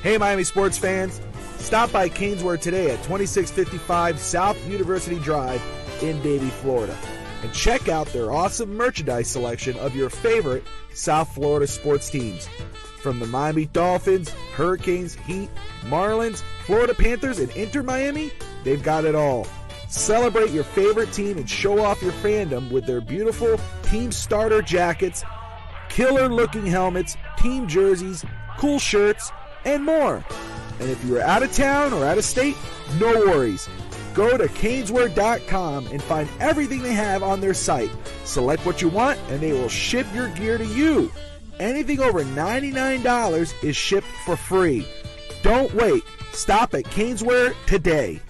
Hey, Miami sports fans. Stop by Canesware today at 2655 South University Drive in Davie, Florida. And check out their awesome merchandise selection of your favorite South Florida sports teams. From the Miami Dolphins, Hurricanes, Heat, Marlins, Florida Panthers, and Inter Miami, they've got it all. Celebrate your favorite team and show off your fandom with their beautiful team starter jackets, killer-looking helmets, team jerseys, cool shirts, and more. And if you are out of town or out of state, no worries. Go to caneswear.com and find everything they have on their site. Select what you want and they will ship your gear to you. Anything over $99 is shipped for free. Don't wait. Stop at Caneswear today.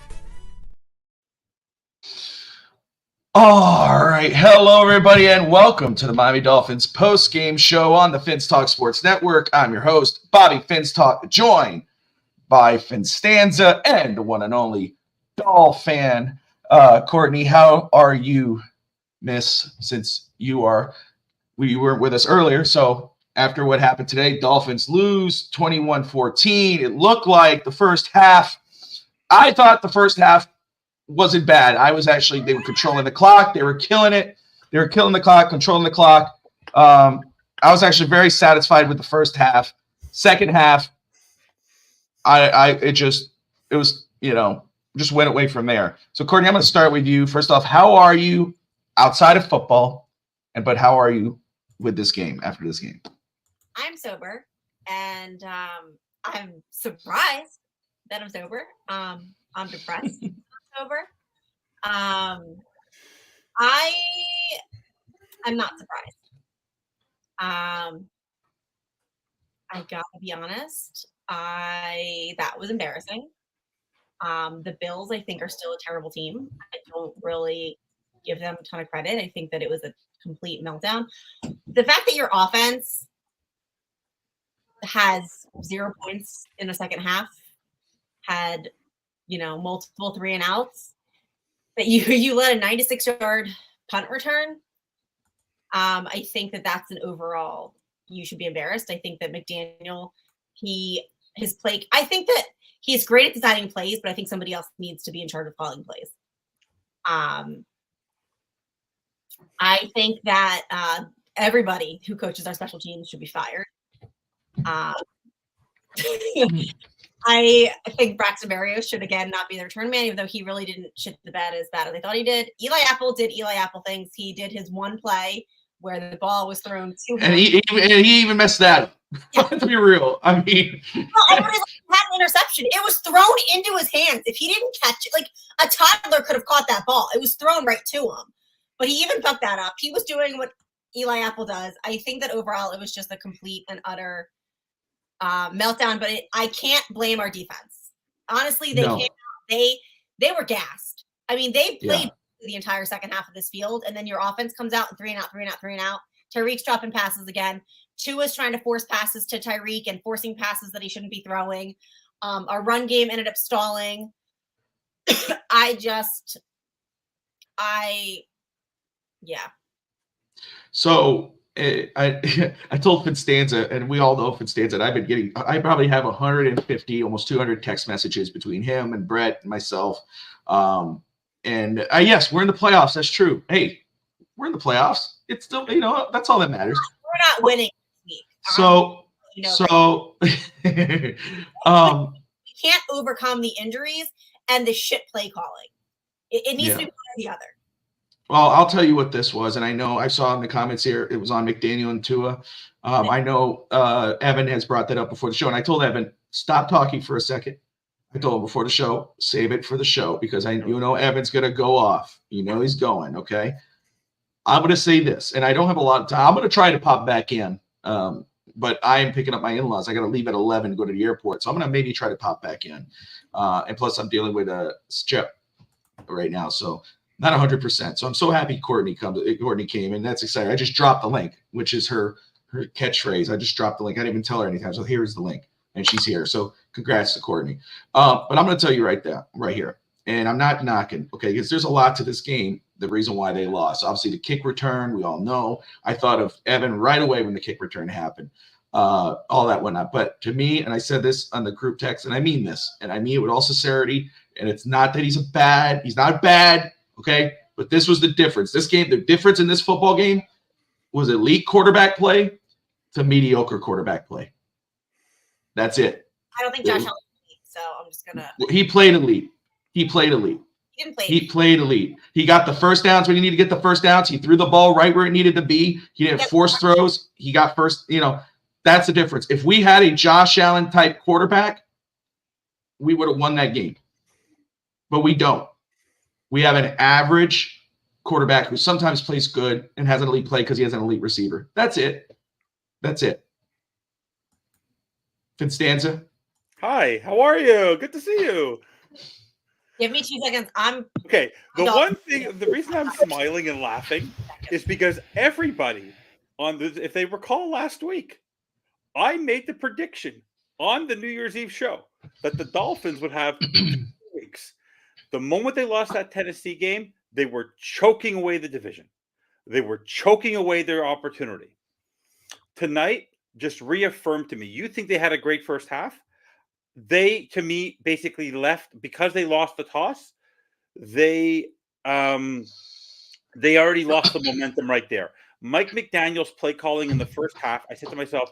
All right. Hello, everybody, and welcome to the Miami Dolphins post-game show on the Fins Talk Sports Network. I'm your host, Bobby Fins Talk, joined by FinStanza and the one and only Dolphin. Courtney, how are you, miss, since you weren't with us earlier? So after what happened today, Dolphins lose 21-14. It looked like the first half, I thought the first half wasn't bad. They were controlling the clock. They were killing it. They were killing the clock, controlling the clock. I was actually very satisfied with the first half. Second half, it just went away from there. So Courtney, I'm going to start with you. First off, how are you outside of football? But how are you with this game after this game? I'm sober, and I'm surprised that I'm sober. I'm depressed. Sober. I'm not surprised. I gotta be honest. That was embarrassing. The Bills, I think, are still a terrible team. I don't really give them a ton of credit. I think that it was a complete meltdown. The fact that your offense has 0 points in the second half, had multiple 3 and outs, that you let a 96-yard punt return. I think that's an overall, you should be embarrassed. I think that McDaniel, his play, I think that he's great at designing plays, but I think somebody else needs to be in charge of calling plays. I think that everybody who coaches our special teams should be fired. I think Braxton Berrios should, again, not be the return man, even though he really didn't shit the bed as bad as I thought he did. Eli Apple did Eli Apple things. He did his one play where the ball was thrown to him. And he even messed that. Yeah. To be real. I mean. Well, everybody had an interception. It was thrown into his hands. If he didn't catch it, like a toddler could have caught that ball. It was thrown right to him. But he even fucked that up. He was doing what Eli Apple does. I think that overall it was just a complete and utter meltdown, but I can't blame our defense. Honestly, they were gassed. I mean, they played the entire second half of this field, and then your offense comes out and 3 and out, 3 and out, 3 and out. Tyreek's dropping passes again. Tua's trying to force passes to Tyreek and forcing passes that he shouldn't be throwing. Our run game ended up stalling. So I told FinStanza, and we all know FinStanza, and I probably have 150, almost 200 text messages between him and Brett and myself. Yes, we're in the playoffs. That's true. Hey, we're in the playoffs. It's still, that's all that matters. We're not winning this week. We can't overcome the injuries and the shit play calling. It needs to be one or the other. Well, I'll tell you what this was, and I know I saw in the comments here it was on McDaniel and Tua. I know Evan has brought that up before the show, and I told Evan, stop talking for a second. I told him before the show, save it for the show, because Evan's going to go off. He's going, okay? I'm going to say this, and I don't have a lot of time. I'm going to try to pop back in, but I am picking up my in-laws. I got to leave at 11 to go to the airport, so I'm going to maybe try to pop back in. And plus, I'm dealing with a strep right now, so not 100%. So I'm so happy Courtney came, and that's exciting. I just dropped the link, which is her catchphrase. I just dropped the link. I didn't even tell her anything. So here's the link, and she's here. So congrats to Courtney. But I'm going to tell you right here, and I'm not knocking, okay, because there's a lot to this game. The reason why they lost, obviously the kick return, we all know. I thought of Evan right away when the kick return happened. all that whatnot. But to me, and I said this on the group text, and I mean this, and I mean it with all sincerity, and it's not that he's not bad, okay? But this was the difference. This game, the difference in this football game was elite quarterback play to mediocre quarterback play. That's it. I don't think Josh Allen elite, so I'm just gonna. He played elite. He played elite. He played elite. He got the first downs when he needed to get the first downs. He threw the ball right where it needed to be. He didn't force throws. He got first. That's the difference. If we had a Josh Allen type quarterback, we would have won that game. But we don't. We have an average quarterback who sometimes plays good and has an elite play because he has an elite receiver. That's it. FinStanza. Hi, how are you? Good to see you. Give me 2 seconds. Okay. The reason I'm smiling and laughing is because everybody if they recall last week, I made the prediction on the New Year's Eve show that the Dolphins would have 2 weeks. The moment they lost that Tennessee game, they were choking away the division. They were choking away their opportunity. Tonight just reaffirmed to me, you think they had a great first half? They, to me, basically left because they lost the toss. They already lost the momentum right there. Mike McDaniel's play calling in the first half, I said to myself,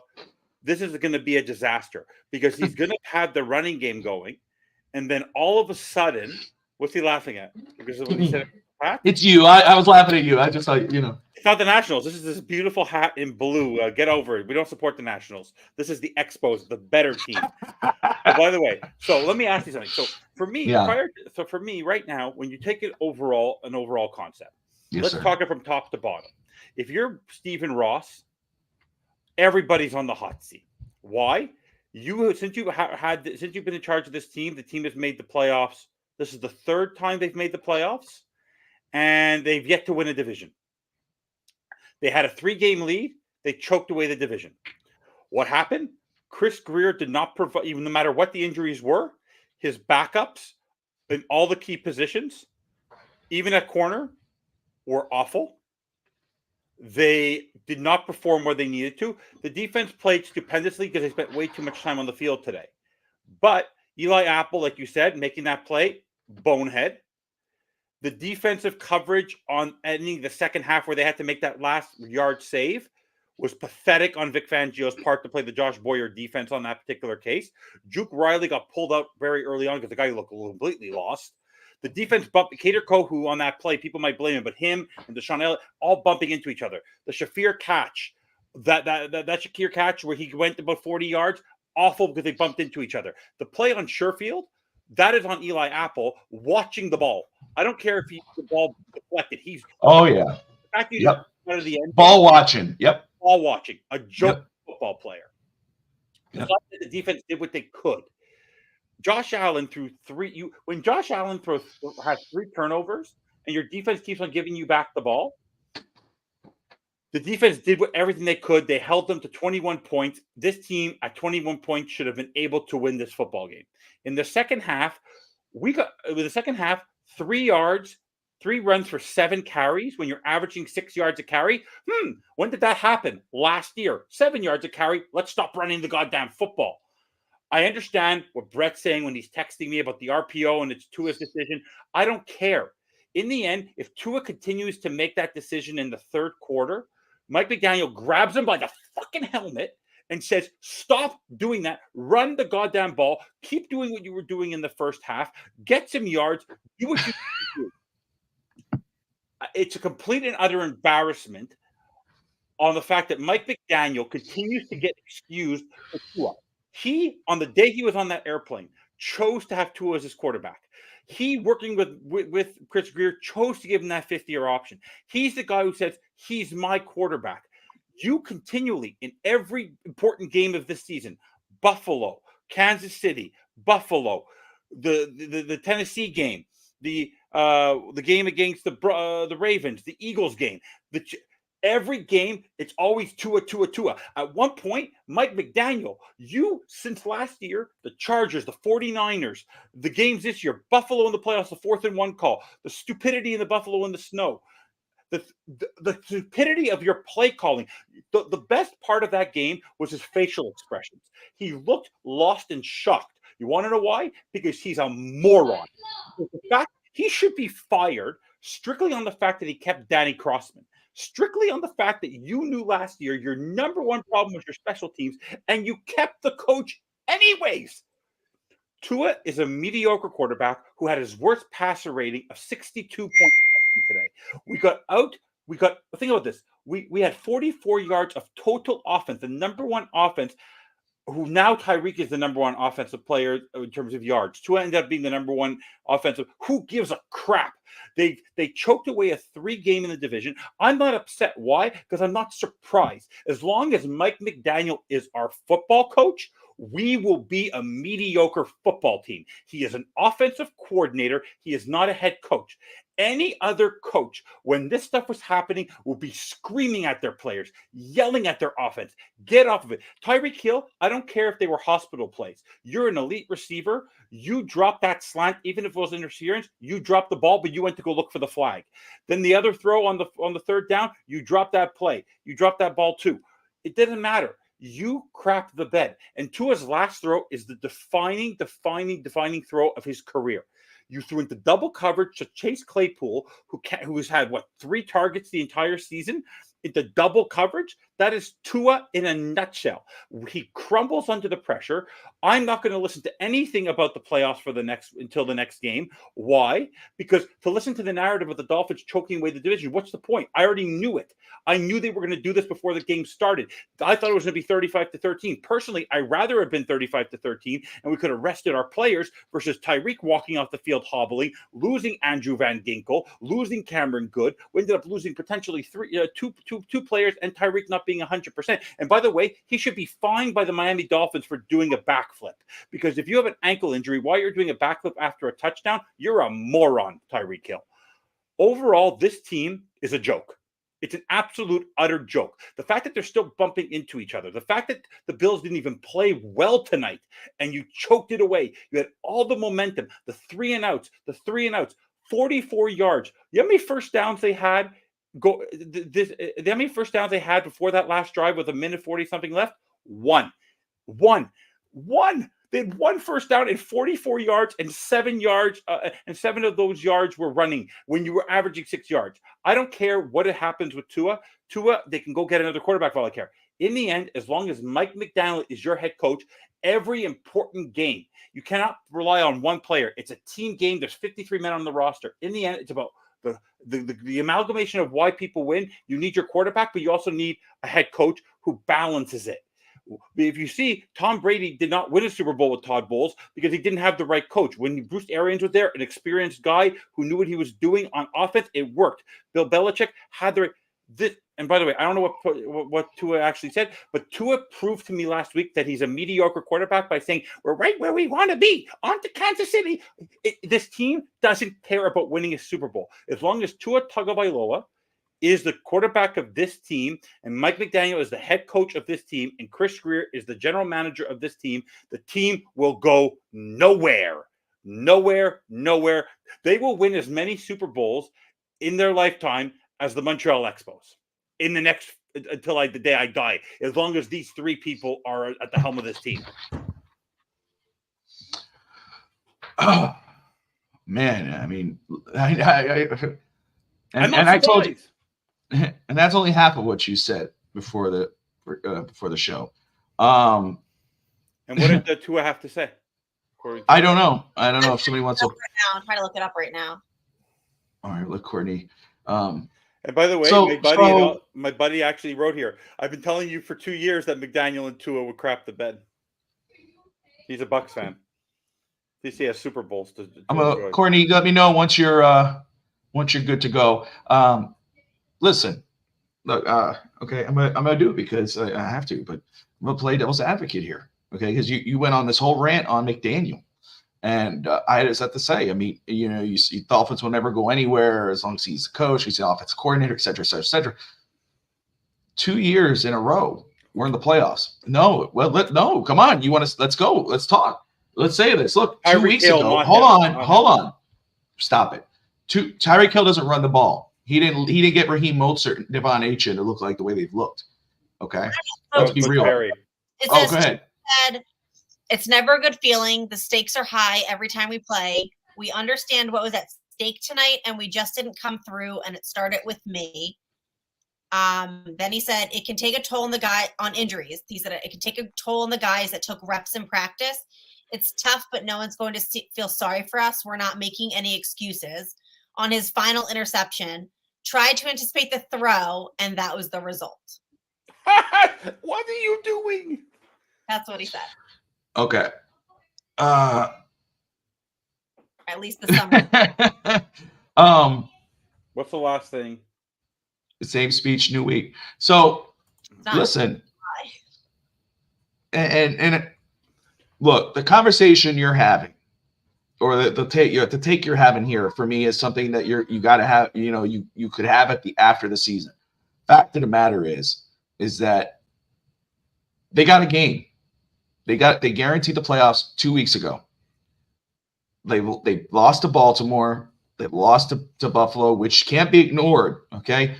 this is going to be a disaster because he's going to have the running game going. And then all of a sudden, what's he laughing at? Because of what he said. It's you. I was laughing at you. I just thought, It's not the Nationals. This is this beautiful hat in blue. Get over it. We don't support the Nationals. This is the Expos, the better team. By the way, so let me ask you something. So for me, right now, when you take it overall, an overall concept, let's talk it from top to bottom. If you're Stephen Ross, everybody's on the hot seat. Why? Since you've been in charge of this team, the team has made the playoffs. This is the 3rd time they've made the playoffs, and they've yet to win a division. They had a 3-game lead. They choked away the division. What happened? Chris Greer did not provide, even no matter what the injuries were, his backups in all the key positions, even at corner, were awful. They did not perform where they needed to. The defense played stupendously because they spent way too much time on the field today. But Eli Apple, like you said, making that play, bonehead. The defensive coverage on ending the second half where they had to make that last yard save was pathetic on Vic Fangio's part to play the Josh Boyer defense on that particular case. Juke Riley got pulled out very early on because the guy looked completely lost. The defense bumped Kader Kohu on that play. People might blame him, but him and Deshaun Elliott all bumping into each other. The Shafir catch, that Shakir catch where he went about 40 yards, awful because they bumped into each other. The play on Sherfield, that is on Eli Apple watching the ball. I don't care if the ball deflected. He's the fact you out of the end. Ball watching. Yep. Ball watching. A joke football player. The fact that the defense did what they could. Josh Allen threw 3. When Josh Allen has 3 turnovers and your defense keeps on giving you back the ball, the defense did everything they could. They held them to 21 points. This team at 21 points should have been able to win this football game. In the second half, 3 yards, 3 runs for 7 carries when you're averaging 6 yards a carry. When did that happen? Last year. 7 yards a carry. Let's stop running the goddamn football. I understand what Brett's saying when he's texting me about the RPO and it's Tua's decision. I don't care. In the end, if Tua continues to make that decision in the 3rd quarter, Mike McDaniel grabs him by the fucking helmet and says, stop doing that. Run the goddamn ball. Keep doing what you were doing in the first half. Get some yards. Do what you do. It's a complete and utter embarrassment on the fact that Mike McDaniel continues to get excused for Tua. He, on the day he was on that airplane, chose to have Tua as his quarterback. He, working with Chris Greer, chose to give him that 5th-year option. He's the guy who says, he's my quarterback. You continually, in every important game of this season, Buffalo, Kansas City, Buffalo, the Tennessee game, the game against the Ravens, the Eagles game, every game, it's always Tua. At one point, Mike McDaniel, since last year, the Chargers, the 49ers, the games this year, Buffalo in the playoffs, the 4th and 1 call, the stupidity in the Buffalo in the snow, the stupidity of your play calling. The best part of that game was his facial expressions. He looked lost and shocked. You want to know why? Because he's a moron. The fact he should be fired strictly on the fact that he kept Danny Crossman. Strictly on the fact that you knew last year your number one problem was your special teams, and you kept the coach anyways. Tua is a mediocre quarterback who had his worst passer rating of 62.7 today. Think about this. We had 44 yards of total offense, the number one offense, who now Tyreek is the number one offensive player in terms of yards. Tua ended up being the number one offensive. Who gives a crap? They choked away a 3-game in the division. I'm not upset. Why? Because I'm not surprised. As long as Mike McDaniel is our football coach, we will be a mediocre football team. He is an offensive coordinator. He is not a head coach. Any other coach, when this stuff was happening, will be screaming at their players, yelling at their offense. Get off of it. Tyreek Hill, I don't care if they were hospital plays. You're an elite receiver. You dropped that slant, even if it was interference. You dropped the ball, but you went to go look for the flag. Then the other throw on the third down, you dropped that play. You dropped that ball too. It didn't matter. You crapped the bed. And Tua's last throw is the defining throw of his career. You threw into double coverage to Chase Claypool, who's had, 3 targets the entire season, into double coverage. That is Tua in a nutshell. He crumbles under the pressure. I'm not going to listen to anything about the playoffs until the next game. Why? Because to listen to the narrative of the Dolphins choking away the division, what's the point? I already knew it. I knew they were going to do this before the game started. I thought it was going to be 35-13. Personally, I'd rather have been 35-13, and we could have rested our players versus Tyreek walking off the field hobbling, losing Andrew Van Ginkel, losing Cameron Good. We ended up losing potentially two players, and Tyreek not being 100%. And by the way, he should be fined by the Miami Dolphins for doing a backflip. Because if you have an ankle injury while you're doing a backflip after a touchdown, you're a moron, Tyreek Hill. Overall, this team is a joke. It's an absolute, utter joke. The fact that they're still bumping into each other, the fact that the Bills didn't even play well tonight, and you choked it away. You had all the momentum, the three and outs, 44 yards. You know how many first downs they had? How many first downs they had before that last drive with 1:40 something left? One. They had 1 first down and 44 yards, and 7 yards, and 7 of those yards were running when you were averaging 6 yards. I don't care what happens with Tua. They can go get another quarterback for all I care. In the end, as long as Mike McDaniel is your head coach, every important game, you cannot rely on one player. It's a team game. There's 53 men on the roster. In the end, it's about the amalgamation of why people win. You need your quarterback, but you also need a head coach who balances it. If you see, Tom Brady did not win a Super Bowl with Todd Bowles because he didn't have the right coach. When Bruce Arians was there, an experienced guy who knew what he was doing on offense, it worked. Bill Belichick had and by the way, I don't know what Tua actually said, but Tua proved to me last week that he's a mediocre quarterback by saying, we're right where we want to be, on to Kansas City. This team doesn't care about winning a Super Bowl. As long as Tua Tagovailoa is the quarterback of this team, and Mike McDaniel is the head coach of this team, and Chris Greer is the general manager of this team, the team will go nowhere. Nowhere. They will win as many Super Bowls in their lifetime as the Montreal Expos in the next until the day I die, as long as these 3 people are at the helm of this team. Oh, man, I mean, I told you. And that's only half of what you said before the show. And what did the Tua have to say? I don't know. I don't know if somebody wants to. I'm trying to look it up right now. All right, look, Courtney. And by the way, my buddy actually wrote here. I've been telling you for 2 years that McDaniel and Tua would crap the bed. He's a Bucs fan. He has Super Bowls to enjoy. Courtney, let me know once you're good to go. Listen, look, okay, I'm gonna do it because I have to, but I'm gonna play devil's advocate here, okay? Because you went on this whole rant on McDaniel, and I just have to say, I mean, you see, Dolphins will never go anywhere as long as he's the coach, he's the offensive coordinator, et cetera, et cetera, et cetera. 2 years in a row, we're in the playoffs. No, no, come on, let's go, let's talk, let's say this. Look, 2 weeks ago, hold on, stop it. Tyreek Hill doesn't run the ball. He didn't get Raheem Mostert and Devon Achane to look like the way they've looked. Okay, let's be real. Go ahead. It's never a good feeling. The stakes are high every time we play. We understand what was at stake tonight, and we just didn't come through. And it started with me. Then he said it can take a toll on injuries. He said it can take a toll on the guys that took reps in practice. It's tough, but no one's going to feel sorry for us. We're not making any excuses. On his final interception, tried to anticipate the throw, and that was the result. What are you doing? That's what he said. Okay. At least the summer. What's the last thing? The same speech, new week. So listen, and look, the conversation you're having, or the take you're having here, for me, is something that you got to have. You could have it after the season. Fact of the matter is that they got a game. They guaranteed the playoffs 2 weeks ago. They lost to Baltimore. They lost to Buffalo, which can't be ignored. Okay,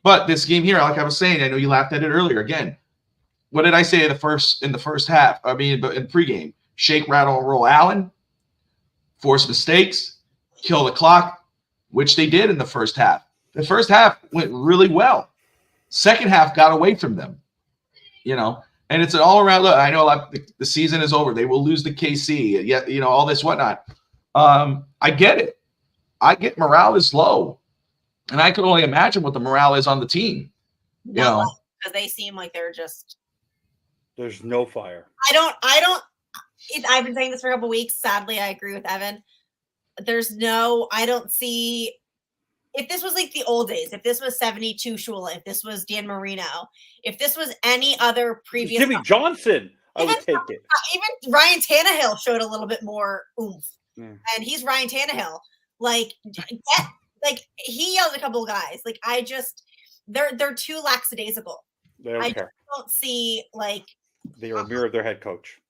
but this game here, like I was saying, I know you laughed at it earlier. Again, what did I say in the first half? I mean, in pregame, shake, rattle, roll Allen, force mistakes, kill the clock, which they did in the first half. The first half went really well. Second half got away from them. And it's an all-around look. I know the season is over. They will lose to KC. Yet, all this whatnot. I get it. I get morale is low, and I can only imagine what the morale is on the team. Because they seem like they're just. There's no fire. I've been saying this for a couple of weeks. Sadly, I agree with Evan. I don't see. If this was like the old days, if this was 72 Shula, if this was Dan Marino, if this was any other previous Jimmy Johnson, I would take it. Even Ryan Tannehill showed a little bit more oomph, and he's Ryan Tannehill. He yelled at a couple of guys. They're too lackadaisical. They don't care. Don't see they are a mirror of their head coach.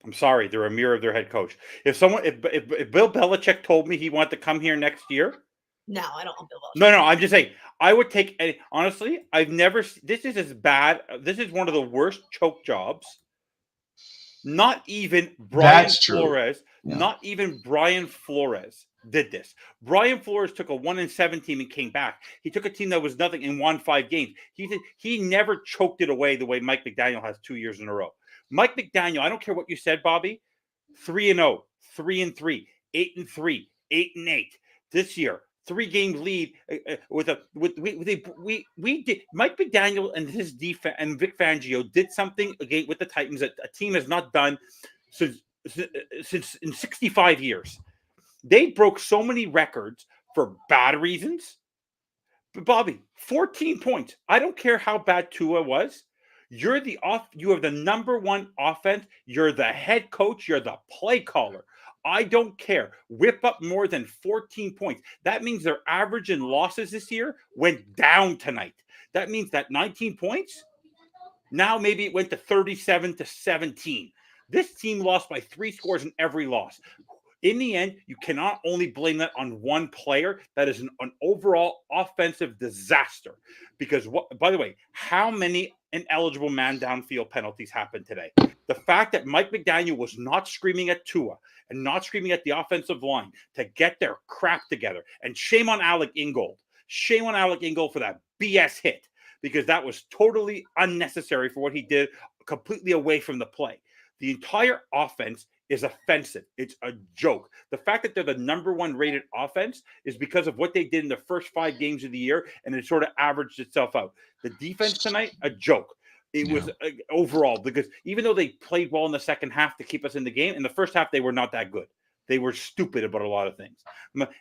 I'm sorry, they're a mirror of their head coach. If Bill Belichick told me he wanted to come here next year. No, I don't want Bill Belichick. No, I'm just saying. I would take. Honestly, I've never. This is as bad. This is one of the worst choke jobs. Not even Brian Flores. Yeah. Not even Brian Flores did this. Brian Flores took a 1-7 team and came back. He took a team that was nothing and won 5 games. He never choked it away the way Mike McDaniel has 2 years in a row. Mike McDaniel. I don't care what you said, Bobby. 3-0, 3-3, 8-3, 8-8. This year. 3-game lead with Mike McDaniel and his defense and Vic Fangio did something again with the Titans that a team has not done since in 65 years. They broke so many records for bad reasons. But Bobby, 14 points. I don't care how bad Tua was. You have the number one offense. You're the head coach. You're the play caller. I don't care. Whip up more than 14 points. That means their average in losses this year went down tonight. That means that 19 points, now maybe it went to 37-17. This team lost by 3 scores in every loss. In the end, you cannot only blame that on one player. That is an overall offensive disaster. Because, by the way, how many ineligible man downfield penalties happened today? The fact that Mike McDaniel was not screaming at Tua and not screaming at the offensive line to get their crap together. And shame on Alec Ingold. Shame on Alec Ingold for that BS hit, because that was totally unnecessary for what he did, completely away from the play. The entire offense is offensive. It's a joke. The fact that they're the number 1 rated offense is because of what they did in the first 5 games of the year, and it sort of averaged itself out. The defense tonight, a joke. It was overall, because even though they played well in the second half to keep us in the game, in the first half they were not that good. They were stupid about a lot of things.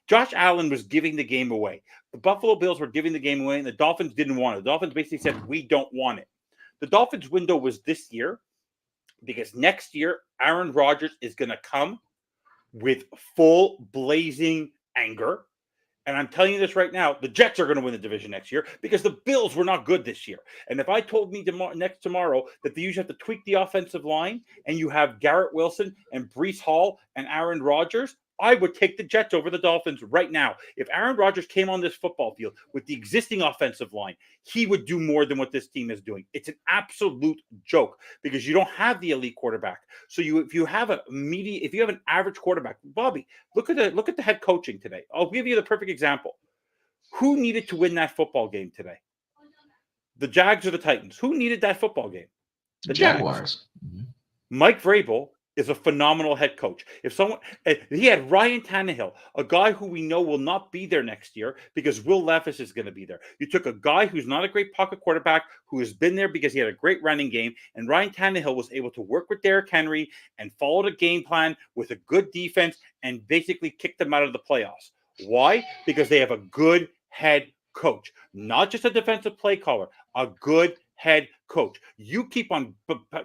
Josh Allen was giving the game away. The Buffalo Bills were giving the game away, and the Dolphins didn't want it. The Dolphins basically said, we don't want it. The Dolphins window was this year, because next year, Aaron Rodgers is going to come with full blazing anger. And I'm telling you this right now, the Jets are going to win the division next year because the Bills were not good this year. And if I told me tomorrow that they usually have to tweak the offensive line and you have Garrett Wilson and Breece Hall and Aaron Rodgers, I would take the Jets over the Dolphins right now. If Aaron Rodgers came on this football field with the existing offensive line, he would do more than what this team is doing. It's an absolute joke because you don't have the elite quarterback. So if you have an average quarterback, Bobby, look at the head coaching today. I'll give you the perfect example. Who needed to win that football game today? The Jags or the Titans? Who needed that football game? The Jaguars. Mm-hmm. Mike Vrabel is a phenomenal head coach. He had Ryan Tannehill, a guy who we know will not be there next year because Will Levis is going to be there. You took a guy who's not a great pocket quarterback, who has been there because he had a great running game, and Ryan Tannehill was able to work with Derrick Henry and follow the game plan with a good defense and basically kick them out of the playoffs. Why? Because they have a good head coach, not just a defensive play caller, a good head coach. You keep on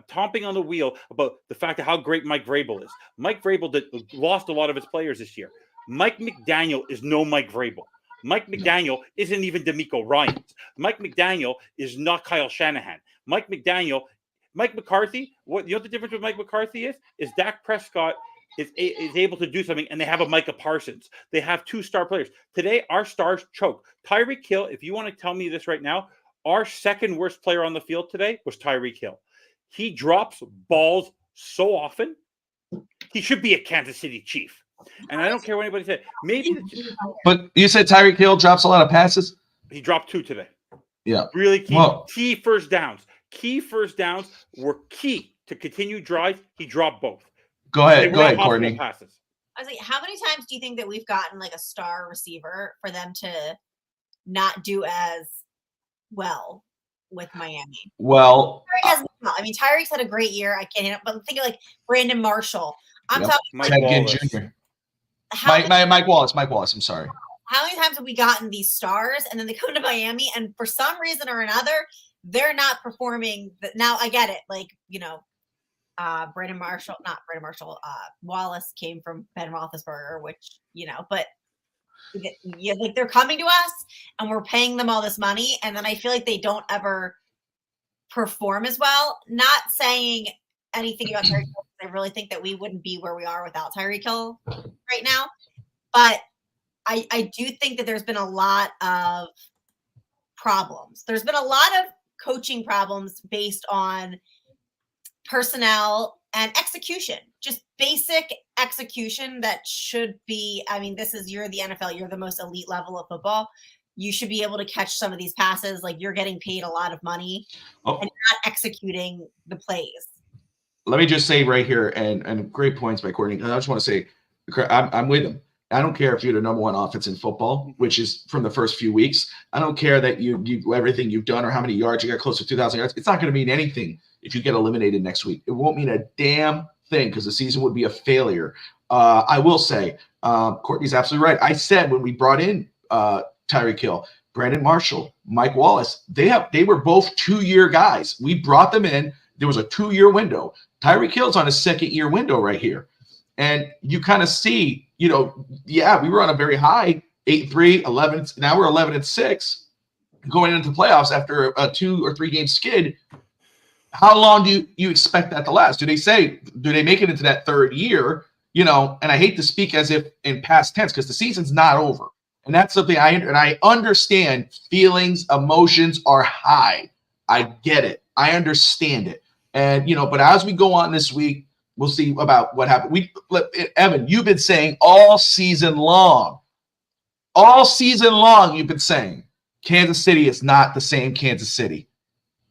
stomping on the wheel about the fact of how great Mike Vrabel is. Mike Vrabel lost a lot of his players this year. Mike McDaniel is no Mike Vrabel. Mike McDaniel isn't even DeMeco Ryans. Mike McDaniel is not Kyle Shanahan. Mike McCarthy, what you know the difference with Mike McCarthy is Dak Prescott is able to do something, and they have a Micah Parsons. They have 2 star players. Today, our stars choke. Tyreek Hill, if you want to tell me this right now, our second worst player on the field today was Tyreek Hill. He drops balls so often. He should be a Kansas City Chief. And I don't care what anybody said. But you said Tyreek Hill drops a lot of passes? He dropped 2 today. Yeah. Really key first downs. Key first downs were key to continue drives. He dropped both. Go ahead, Courtney. Passes. I was like, how many times do you think that we've gotten like a star receiver for them to not do as well with Miami? Well, Tyreek's had a great year. I can't, but I'm thinking like Brandon Marshall. I'm talking Mike Wallace. Jr. Mike Wallace. I'm sorry. How many times have we gotten these stars and then they come to Miami and for some reason or another they're not performing? Now I get it, like Wallace came from Ben Roethlisberger, which but. Yeah, like they're coming to us and we're paying them all this money, and then I feel like they don't ever perform as well. Not saying anything about Tyreek Hill. I really think that we wouldn't be where we are without Tyreek Hill right now. But I do think that there's been a lot of problems. There's been a lot of coaching problems based on personnel and execution, just basic execution that should be, you're the NFL, you're the most elite level of football. You should be able to catch some of these passes. Like you're getting paid a lot of money and you're not executing the plays. Let me just say right here, and great points by Courtney. I just want to say, I'm with him. I don't care if you're the number 1 offense in football, which is from the first few weeks. I don't care that you everything you've done or how many yards you got, close to 2,000 yards. It's not going to mean anything if you get eliminated next week. It won't mean a damn thing because the season would be a failure. I will say, Courtney's absolutely right. I said when we brought in Tyreek Hill, Brandon Marshall, Mike Wallace, they were both 2-year guys. We brought them in. There was a 2-year window. Tyreek Hill's on a 2nd-year window right here. And you kind of see, we were on a very high 8-3, 11. Now we're 11-6 going into the playoffs after a 2 or 3 game skid. How long do you expect that to last? Do they make it into that 3rd year? And I hate to speak as if in past tense because the season's not over. And that's something I understand. Feelings, emotions are high. I get it. I understand it. And, but as we go on this week, we'll see about what happened. Evan, you've been saying all season long, you've been saying Kansas City is not the same Kansas City.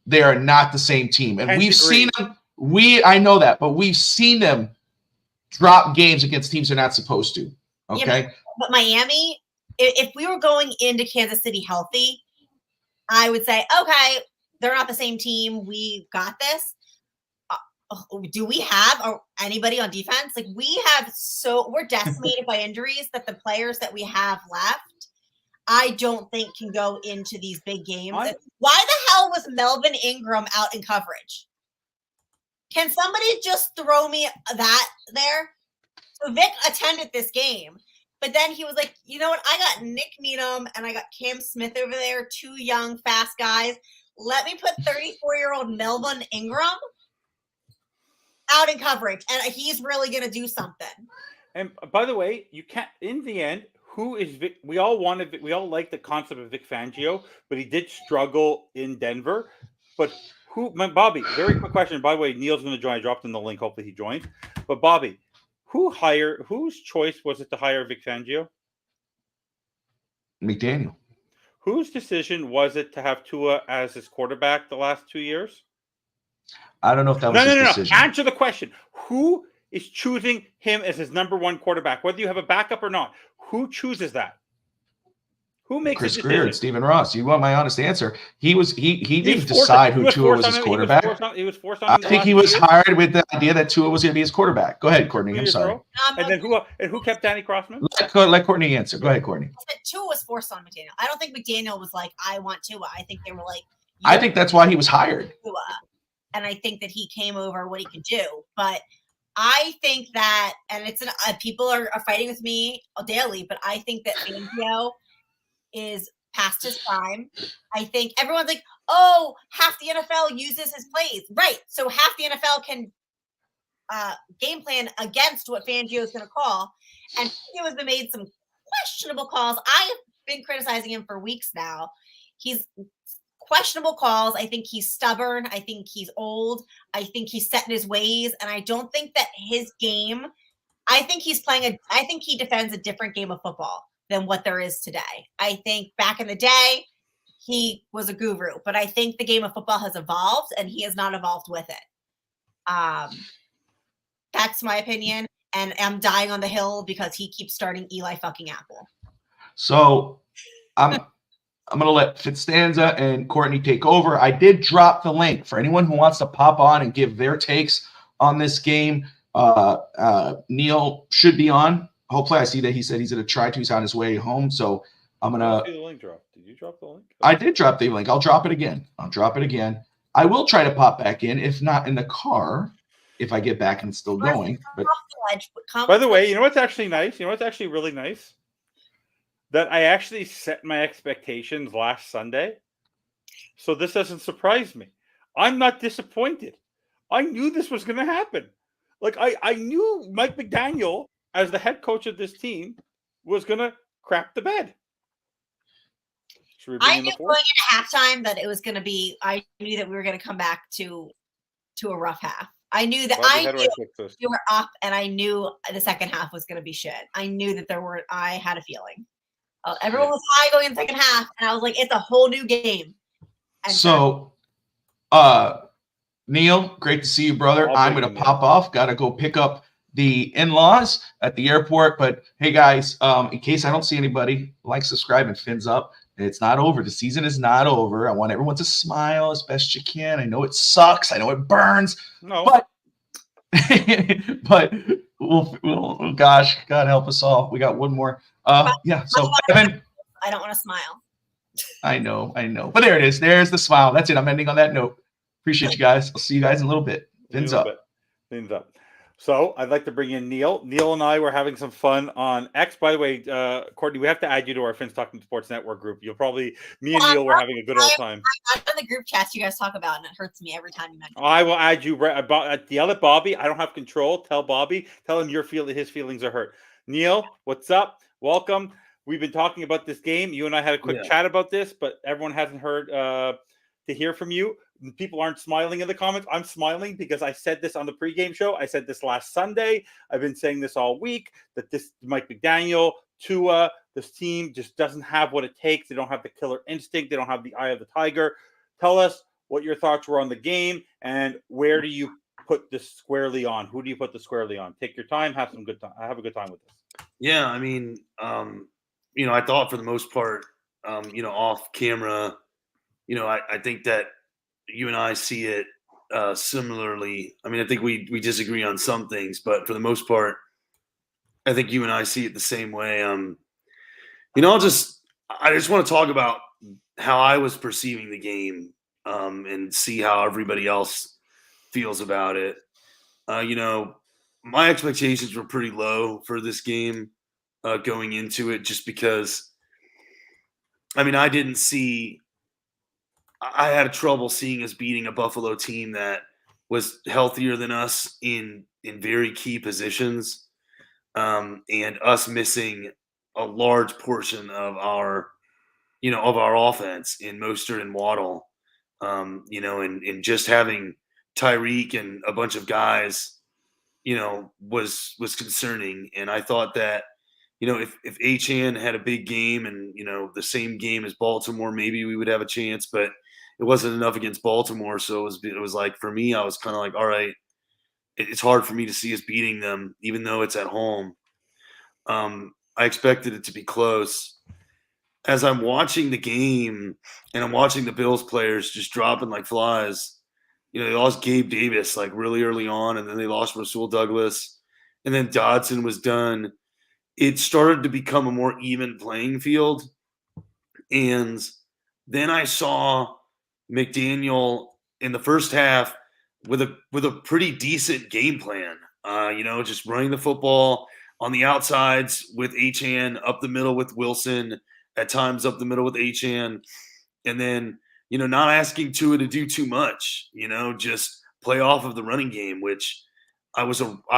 They are not the same team. And we've seen them. I know that, but we've seen them drop games against teams they're not supposed to. Okay. Yeah, but Miami, if we were going into Kansas City healthy, I would say, okay, they're not the same team. We got this. Do we have anybody on defense? Like we're decimated by injuries that the players that we have left, I don't think can go into these big games. Why the hell was Melvin Ingram out in coverage? Can somebody just throw me that there? So Vic attended this game, but then he was like, you know what? I got Nick Needham and I got Cam Smith over there, 2 young, fast guys. Let me put 34-year-old Melvin Ingram out in coverage, and he's really going to do something. And by the way, you can't. In the end, who is Vic? We all like the concept of Vic Fangio, but he did struggle in Denver. But Bobby? Very quick question. By the way, Neil's going to join. I dropped in the link. Hopefully, he joins. But Bobby, whose choice was it to hire Vic Fangio? McDaniel. Whose decision was it to have Tua as his quarterback the last 2 years? I don't know if that was his decision. Answer the question. Who is choosing him as his number one quarterback? Whether you have a backup or not, who chooses that? Who makes Chris the Greer and Stephen Ross. You want my honest answer? He didn't decide who Tua was his quarterback. He was forced on. I think he was hired with the idea that Tua was going to be his quarterback. Go ahead, Courtney. I'm sorry. And then who kept Danny Crossman? Let Courtney answer. Go ahead, Courtney. Tua was forced on McDaniel. I don't think McDaniel was like, I want Tua. I think they were like, I think that's why he was hired. Tua. And I think that he came over what he could do. But I think that, and it's people are fighting with me daily, but I think that Fangio is past his prime. I think everyone's like, oh, half the NFL uses his plays. Right. So half the NFL can game plan against what Fangio is going to call. And Fangio has been made some questionable calls. I have been criticizing him for weeks now. He's questionable calls. I think he's stubborn. I think he's old. I think he's set in his ways. And I don't think that his game, I think he defends a different game of football than what there is today. I think back in the day, he was a guru, but I think the game of football has evolved and he has not evolved with it. That's my opinion. And I'm dying on the hill because he keeps starting Eli fucking Apple. So I'm going to let FinStanza and Courtney take over. I did drop the link for anyone who wants to pop on and give their takes on this game. Neil should be on. Hopefully, I see that he said he's going to try to. He's on his way home. So I'm going to. The link drop. Did you drop the link? I did drop the link. I'll drop it again. I will try to pop back in, if not in the car, if I get back and it's still going. But by the way, you know what's actually nice? You know what's actually really nice? That I actually set my expectations last Sunday. So this doesn't surprise me. I'm not disappointed. I knew this was going to happen. Like, I knew Mike McDaniel, as the head coach of this team, was going to crap the bed. I knew going into halftime that it was going to be, I knew that we were going to come back to a rough half. I knew that we were up, and I knew the second half was going to be shit. I knew that I had a feeling. Everyone was high going in the second half, and I was like, it's a whole new game. And so, Neil, great to see you, brother. I'm going to pop off. Got to go pick up the in-laws at the airport. But, hey, guys, in case I don't see anybody, like, subscribe, and Fins up. It's not over. The season is not over. I want everyone to smile as best you can. I know it sucks. I know it burns. No. But we'll gosh, God help us all. We got one more. Yeah. So Evan, I don't want to smile. I know. But there it is. There's the smile. That's it. I'm ending on that note. Appreciate you guys. I'll see you guys in a little bit. Fins up. Fins up. So I'd like to bring in Neil. Neil and I were having some fun on X. By the way, Courtney, we have to add you to our Fins Talking Sports Network group. Me and Neil were having a good old time. I'm in the group chats you guys talk about, and it hurts me every time you mention it. I will add you. Yell at Bobby. I don't have control. Tell Bobby. Tell him his feelings are hurt. Neil, what's up? Welcome. We've been talking about this game. You and I had a quick chat about this, but everyone hasn't heard to hear from you. People aren't smiling in the comments. I'm smiling because I said this on the pregame show. I said this last Sunday. I've been saying this all week, that this Mike McDaniel, Tua, this team just doesn't have what it takes. They don't have the killer instinct. They don't have the eye of the tiger. Tell us what your thoughts were on the game and where do you put this squarely on? Who do you put this squarely on? Take your time. Have a good time with this. Yeah, I mean, I thought for the most part, off camera, I think that you and I see it similarly. I mean, I think we disagree on some things, but for the most part, I think you and I see it the same way. I just want to talk about how I was perceiving the game and see how everybody else feels about it. My expectations were pretty low for this game going into it, just because, I had trouble seeing us beating a Buffalo team that was healthier than us in very key positions. and us missing a large portion of our offense in Mostert and Waddle, and just having Tyreek and a bunch of guys, was concerning. And I thought that, if Achane had a big game and, the same game as Baltimore, maybe we would have a chance, but it wasn't enough against Baltimore. So it was like, for me, I was kind of like, all right, it's hard for me to see us beating them, even though it's at home. I expected it to be close. As I'm watching the game and I'm watching the Bills players just dropping like flies, they lost Gabe Davis like really early on, and then they lost Rasul Douglas, and then Dodson was done. It started to become a more even playing field. And then I saw McDaniel in the first half with a pretty decent game plan, just running the football on the outsides with Achane, up the middle with Wilson, at times up the middle with Achane, and then, not asking Tua to do too much, just play off of the running game, which I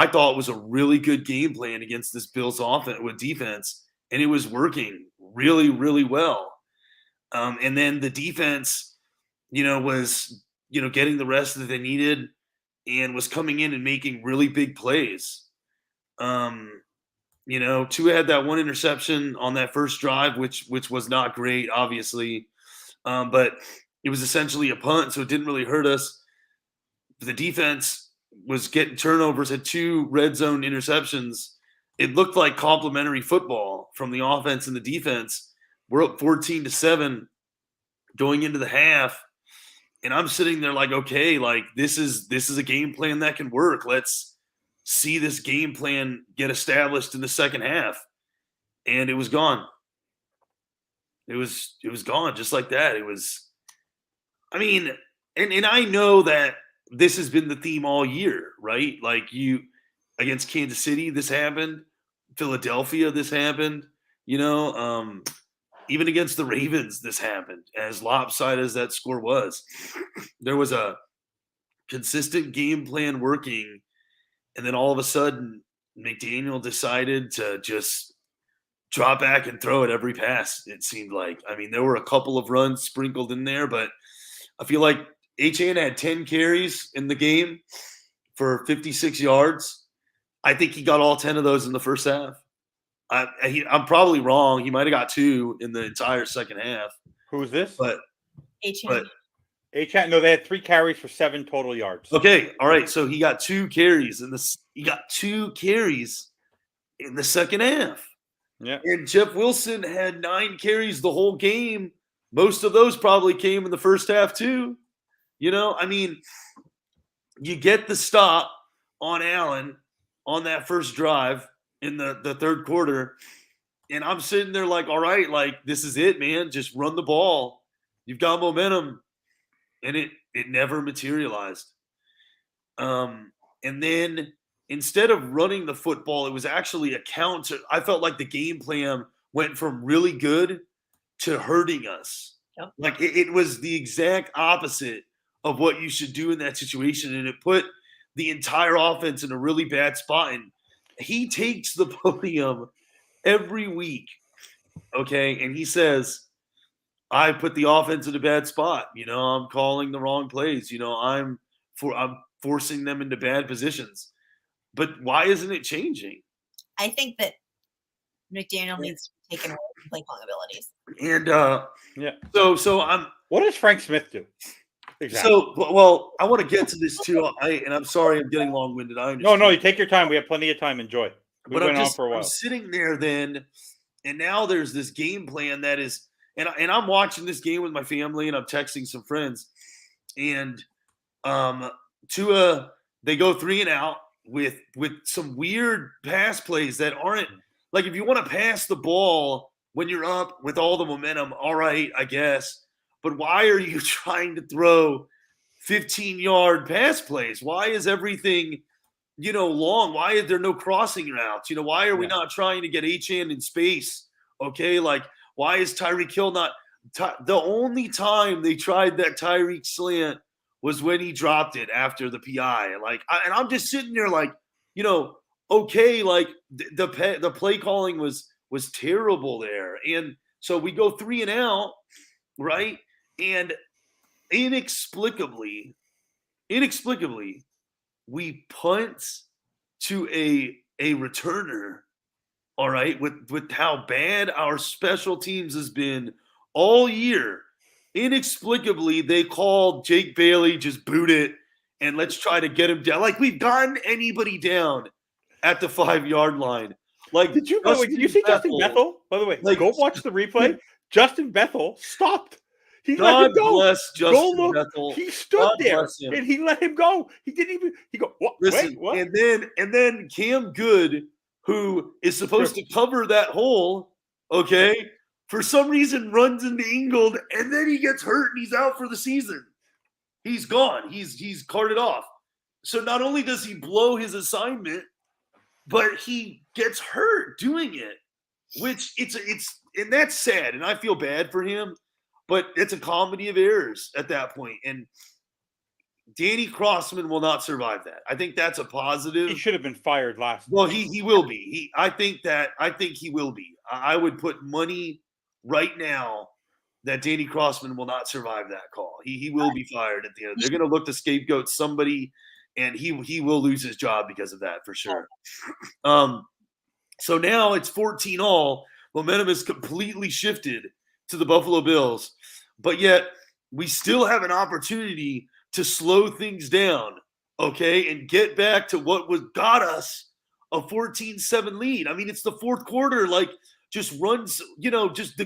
thought was a really good game plan against this Bills offense with defense, and it was working really, really well. And then the defense, was, getting the rest that they needed and was coming in and making really big plays. Tua had that one interception on that first drive, which was not great, obviously. But it was essentially a punt, so it didn't really hurt us. The defense was getting turnovers, had 2 red zone interceptions. It looked like complimentary football from the offense and the defense. We're up 14-7 going into the half, and I'm sitting there like, okay, like this is a game plan that can work. Let's see this game plan get established in the second half. And it was gone. It was gone just like that. It was, and I know that this has been the theme all year, right? Like against Kansas City, this happened. Philadelphia, this happened. Even against the Ravens, this happened. As lopsided as that score was, there was a consistent game plan working. And then all of a sudden, McDaniel decided to just drop back and throw at every pass, it seemed like. There were a couple of runs sprinkled in there, but I feel like Achane had 10 carries in the game for 56 yards. I think he got all 10 of those in the first half. I'm probably wrong. He might have got 2 in the entire second half. Who's this? Achane. Achane. No, they had 3 carries for 7 total yards. Okay, all right. So he got 2 carries in the second half. Yeah. And Jeff Wilson had 9 carries the whole game. Most of those probably came in the first half too. You get the stop on Allen on that first drive in the third quarter, and I'm sitting there like, all right, like this is it, man. Just run the ball. You've got momentum. And it never materialized. And then instead of running the football, it was actually a counter. I felt like the game plan went from really good to hurting us. Yep. Like it was the exact opposite of what you should do in that situation. And it put the entire offense in a really bad spot. And he takes the podium every week. Okay. And he says, I put the offense in a bad spot. I'm calling the wrong plays. I'm forcing them into bad positions. But why isn't it changing? I think that McDaniel needs to be taken away from play calling abilities. And yeah. So I'm. What does Frank Smith do? Exactly. So well, I want to get to this too. I'm sorry, I'm getting long-winded. I understand. No, you take your time. We have plenty of time. Enjoy. We went on for a while. I'm sitting there then, and now there's this game plan that is. And I'm watching this game with my family, and I'm texting some friends. And Tua, they go 3 and out with some weird pass plays that aren't like, if you want to pass the ball when you're up with all the momentum, all right, I guess. But why are you trying to throw 15-yard pass plays? Why is everything, long? Why is there no crossing routes? Why are we not trying to get Achane in space? Okay, like. Why is Tyreek Hill not the only time they tried that Tyreek slant was when he dropped it after the PI? And I'm just sitting there like, okay, like the play calling was terrible there. And so we go 3 and out, right? And inexplicably, we punt to a returner, all right, with how bad our special teams has been all year. Inexplicably, they called Jake Bailey, just boot it, and let's try to get him down. Like, we've gotten anybody down at the 5-yard line. Like, did you see Justin Bethel? By the way, like, go watch the replay. Justin Bethel stopped. He let him go. Bless Justin Bethel. He stood there and he let him go. He didn't even. He go. What? Listen, wait, what? And then Cam Good, who is supposed to cover that hole, okay, for some reason runs into Ingold, and then he gets hurt and he's out for the season. He's gone. He's carted off. So not only does he blow his assignment, but he gets hurt doing it, which it's and that's sad, and I feel bad for him. But it's a comedy of errors at that point. And Danny Crossman will not survive that. I think that's a positive. He should have been fired last. Well, he will be. I think he will be. I would put money right now that Danny Crossman will not survive that call. He will be fired at the end. They're going to look to scapegoat somebody, and he will lose his job because of that for sure. So now it's 14-all. Momentum is completely shifted to the Buffalo Bills, but yet we still have an opportunity to slow things down, okay, and get back to what got us a 14-7 lead. I mean, it's the fourth quarter. Like, just runs, just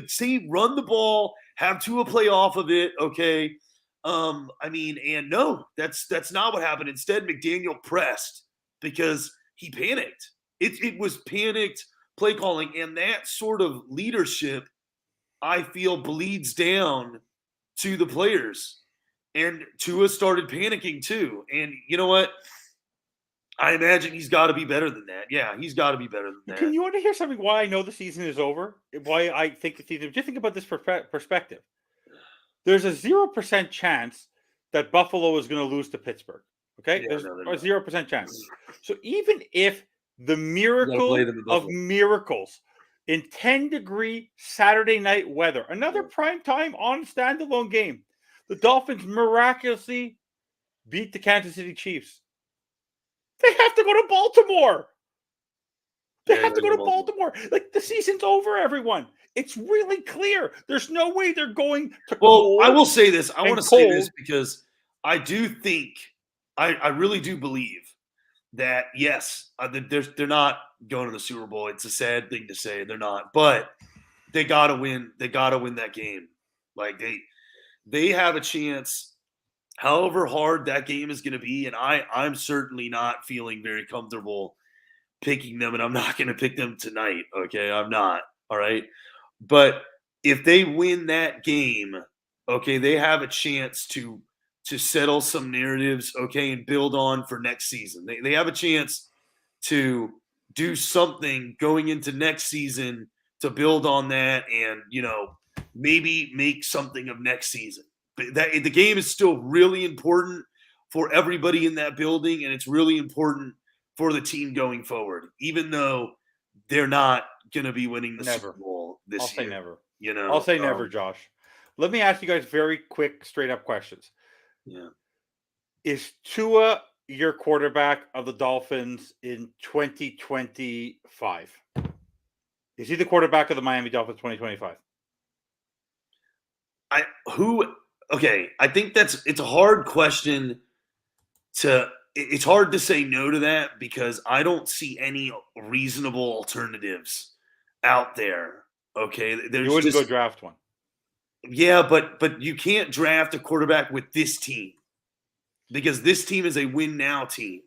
run the ball, have Tua play off of it, okay. I mean, and no, that's not what happened. Instead, McDaniel pressed because he panicked. It was panicked play calling, and that sort of leadership, I feel, bleeds down to the players. And Tua started panicking too. And you know what? I imagine he's got to be better than that. Yeah, he's got to be better than that. Can you want to hear something why I know the season is over? Why I think the season – just think about this perspective. There's a 0% chance that Buffalo is going to lose to Pittsburgh. Okay? Yeah, There's a 0% chance. So even if the miracle of miracles – in 10-degree Saturday night weather, another primetime on standalone game, the Dolphins miraculously beat the Kansas City Chiefs. They have to go to Baltimore. They have to go to Baltimore. Like, the season's over, everyone. It's really clear. There's no way they're going to. Well, I will say this. I want to say this because I do think, I really do believe that, yes, they're not going to the Super Bowl. It's a sad thing to say. They're not. But they got to win. They got to win that game. Like, they have a chance, however hard that game is going to be. And I'm certainly not feeling very comfortable picking them, and I'm not going to pick them tonight. Okay, I'm not. All right. But if they win that game, okay, they have a chance to settle some narratives, okay, and build on for next season. They have a chance to do something going into next season to build on that and, maybe make something of next season. But the game is still really important for everybody in that building, and it's really important for the team going forward, even though they're not going to be winning the Super Bowl this year. I'll say never. I'll say never, Josh. Let me ask you guys very quick, straight-up questions. Yeah. Is Tua your quarterback of the Dolphins in 2025? Is he the quarterback of the Miami Dolphins 2025? I think it's a hard question it's hard to say no to that because I don't see any reasonable alternatives out there. Okay. You wouldn't go draft one. Yeah, but you can't draft a quarterback with this team because this team is a win now team.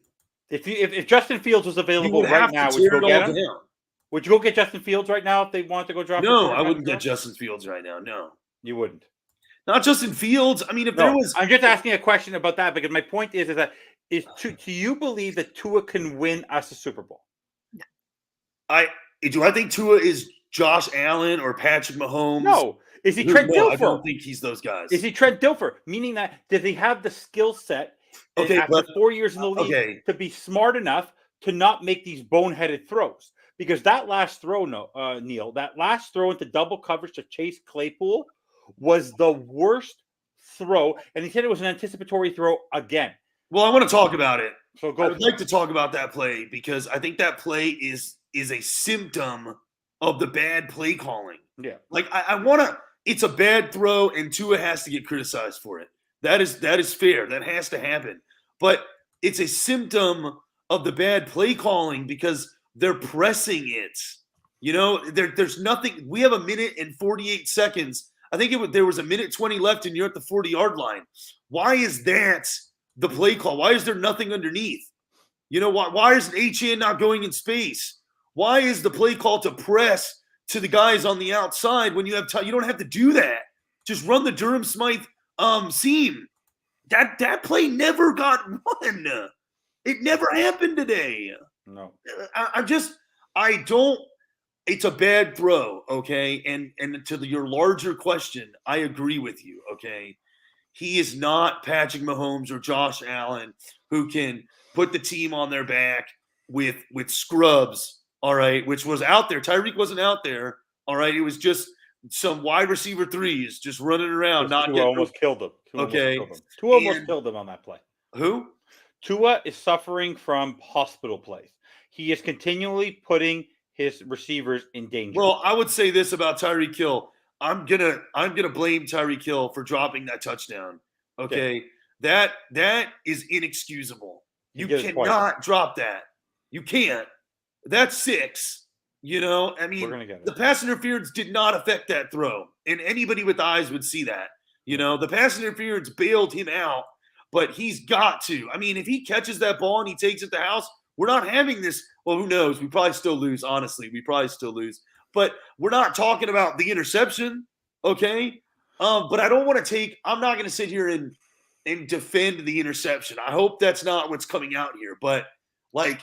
If Justin Fields was available right now, would you go get him? Would you go get Justin Fields right now if they want to go draft? No, I wouldn't get Justin Fields right now. No, you wouldn't. Not Justin Fields. I mean, if there was, I'm just asking a question about that because my point is that do you believe that Tua can win us a Super Bowl? Do I think Tua is Josh Allen or Patrick Mahomes? No. Is he Trent Dilfer? I don't think he's those guys. Is he Trent Dilfer? Meaning that does he have the skill set after 4 years in the league to be smart enough to not make these boneheaded throws. Because that last throw, Neil, that last throw into double coverage to Chase Claypool was the worst throw. And he said it was an anticipatory throw again. Well, I want to talk about it. So I would like to talk about that play because I think that play is a symptom of the bad play calling. Yeah. Like I want to. It's a bad throw, and Tua has to get criticized for it. That is fair. That has to happen. But it's a symptom of the bad play calling because they're pressing it. You know, there's nothing. We have a minute and 48 seconds. I think there was a minute 20 left, and you're at the 40-yard line. Why is that the play call? Why is there nothing underneath? You know, why is an HN not going in space? Why is the play call to press to the guys on the outside when you have time? You don't have to do that. Just run the Durham Smythe seam. That play never got run. It never happened today. No. I don't. It's a bad throw, okay? And to your larger question, I agree with you, okay? He is not Patrick Mahomes or Josh Allen who can put the team on their back with scrubs, all right, which was out there. Tyreek wasn't out there, all right? It was just some wide receiver threes just running around. Tua almost killed him. Tua almost killed him on that play. Who? Tua is suffering from hospital plays. He is continually putting his receivers in danger. Well, I would say this about Tyreek Hill. I'm gonna blame Tyreek Hill for dropping that touchdown. Okay, that is inexcusable. You cannot drop that. You can't. That's 6. You know, I mean, the pass interference did not affect that throw, and anybody with eyes would see that. You know, the pass interference bailed him out, but he's got to. I mean, if he catches that ball and he takes it to the house, we're not having this. Well, who knows? We probably still lose. Honestly, we probably still lose. But we're not talking about the interception, okay? But I don't want to take – I'm not going to sit here and defend the interception. I hope that's not what's coming out here. But, like,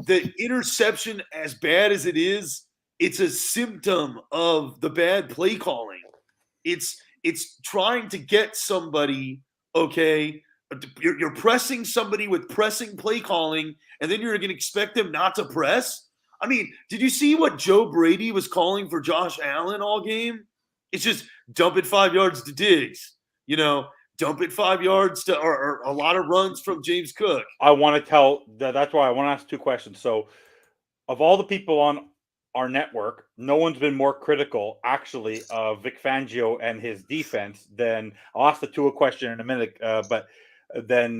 the interception, as bad as it is, it's a symptom of the bad play calling. It's trying to get somebody, okay – you're pressing somebody with pressing play calling, and then you're going to expect them not to press? I mean, did you see what Joe Brady was calling for Josh Allen all game? It's just dump it 5 yards to Diggs. You know, dump it 5 yards to or a lot of runs from James Cook. I want to tell that's why I want to ask 2 questions. So, of all the people on our network, no one's been more critical, actually, of Vic Fangio and his defense than I'll ask the Tua question in a minute, but than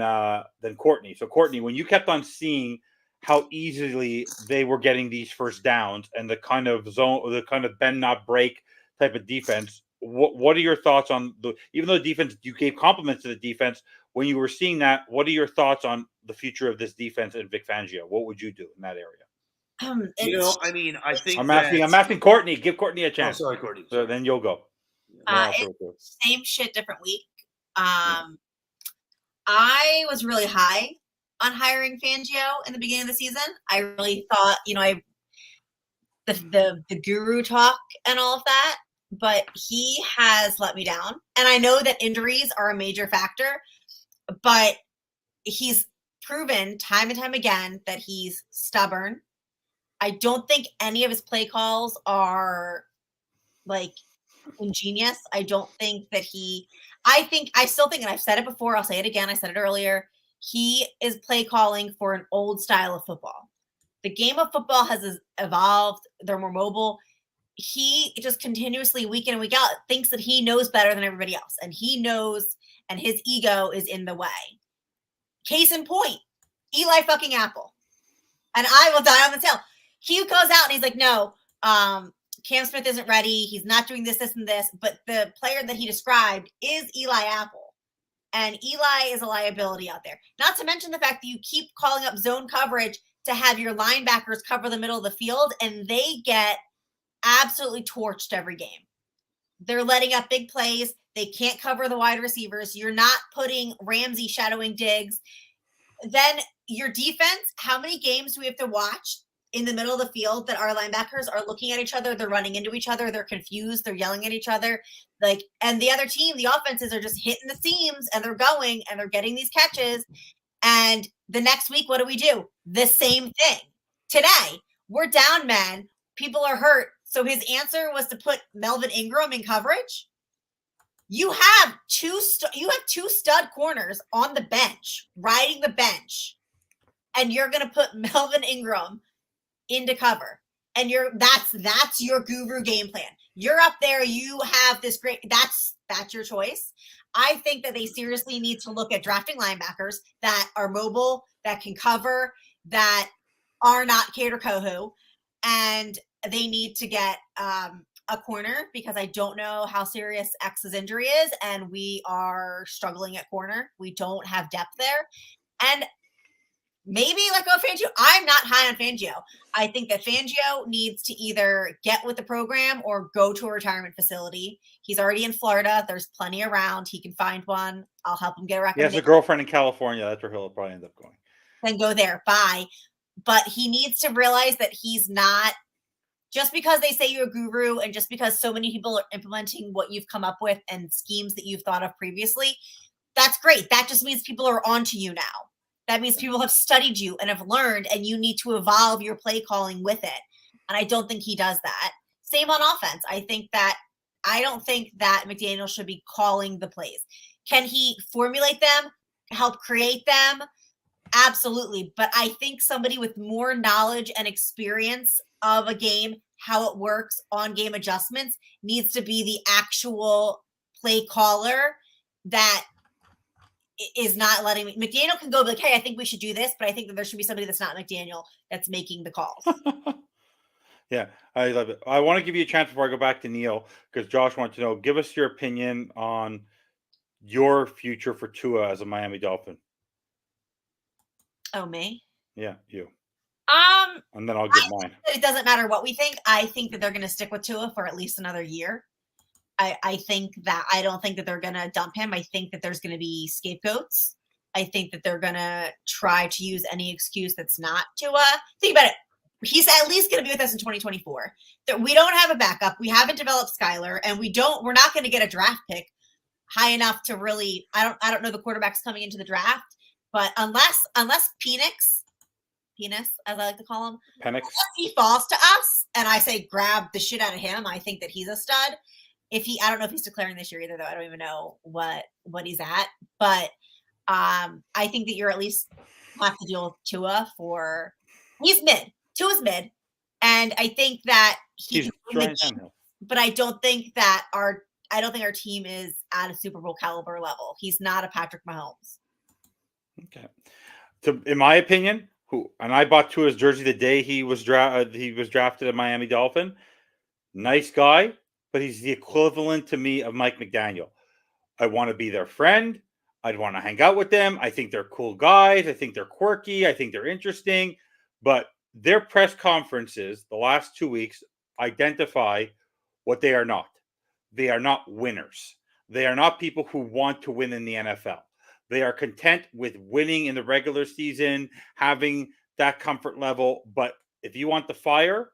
Courtney. So, Courtney, when you kept on seeing how easily they were getting these first downs and the kind of zone, the kind of bend not break type of defense, what are your thoughts on even though the defense, you gave compliments to the defense, when you were seeing that, what are your thoughts on the future of this defense and Vic Fangio? What would you do in that area? You know, I mean, I think I'm asking Courtney. Give Courtney a chance. Oh, sorry, Courtney. So then you'll go. Same shit, different week. I was really high on hiring Fangio in the beginning of the season. I really thought, you know, the guru talk and all of that, but he has let me down. And I know that injuries are a major factor, but he's proven time and time again that he's stubborn. I don't think any of his play calls are like ingenious. I don't think that I still think, and I've said it before, I'll say it again, I said it earlier, he is play calling for an old style of football. The game of football has evolved. They're more mobile. He just continuously, week in and week out, thinks that he knows better than everybody else. And he knows, and his ego is in the way. Case in point, Eli fucking Apple. And I will die on this hill. He goes out and he's like, no, Cam Smith isn't ready. He's not doing this, and this. But the player that he described is Eli Apple. And Eli is a liability out there. Not to mention the fact that you keep calling up zone coverage to have your linebackers cover the middle of the field, and they get absolutely torched every game. They're letting up big plays. They can't cover the wide receivers. You're not putting Ramsey shadowing Diggs. Then your defense, how many games do we have to watch in the middle of the field that our linebackers are looking at each other, they're running into each other, they're confused, they're yelling at each other, and the other team, the offenses are just hitting the seams and they're going and they're getting these catches, And the next week, what do? The same thing. Today, we're down men. People are hurt. So his answer was to put Melvin Ingram in coverage. You have two stud corners on the bench, riding the bench, and you're going to put Melvin Ingram into cover. And that's your guru game plan. You're up there. You have this great. That's your choice. I think that they seriously need to look at drafting linebackers that are mobile, that can cover, that are not Kader Kohu, and they need to get a corner, because I don't know how serious X's injury is, and we are struggling at corner. We don't have depth there. And maybe let go of Fangio. I'm not high on Fangio. I think that Fangio needs to either get with the program or go to a retirement facility. He's already in Florida. There's plenty around. He can find one. I'll help him get a recommendation. He has a girlfriend in California. That's where he'll probably end up going. Then go there. Bye. But he needs to realize that he's not, just because they say you're a guru and just because so many people are implementing what you've come up with and schemes that you've thought of previously, that's great. That just means people are onto you now. That means people have studied you and have learned, and you need to evolve your play calling with it. And I don't think he does that. Same on offense. I don't think that McDaniel should be calling the plays. Can he formulate them, help create them? Absolutely. But I think somebody with more knowledge and experience of a game, how it works, on game adjustments, needs to be the actual play caller that is not letting McDaniel can go like, hey, I think we should do this, but I think that there should be somebody that's not McDaniel that's making the calls. Yeah, I love it. I want to give you a chance before I go back to Neil, because Josh wants to know, give us your opinion on your future for Tua as a Miami Dolphin. Oh, me? Yeah, you. And then I'll give mine. It doesn't matter what we think. I think that they're going to stick with Tua for at least another year. I don't think that they're going to dump him. I think that there's going to be scapegoats. I think that they're going to try to use any excuse that's not Tua. Think about it. He's at least going to be with us in 2024. That we don't have a backup. We haven't developed Skyler, and we're not going to get a draft pick high enough to really, I don't know the quarterbacks coming into the draft, but unless Penis, as I like to call him, unless he falls to us and I say grab the shit out of him, I think that he's a stud. I don't know if he's declaring this year either, though. I don't even know what he's at, but I think that you're at least have to deal with Tua he's mid. Tua's mid, and I think that he's but I don't think our team is at a Super Bowl caliber level. He's not a Patrick Mahomes. Okay. So, in my opinion, I bought Tua's jersey the day he was drafted a Miami Dolphin. Nice guy, but he's the equivalent to me of Mike McDaniel. I want to be their friend. I'd want to hang out with them. I think they're cool guys. I think they're quirky. I think they're interesting. But their press conferences the last 2 weeks identify what they are not. They are not winners. They are not people who want to win in the NFL. They are content with winning in the regular season, having that comfort level. But if you want the fire,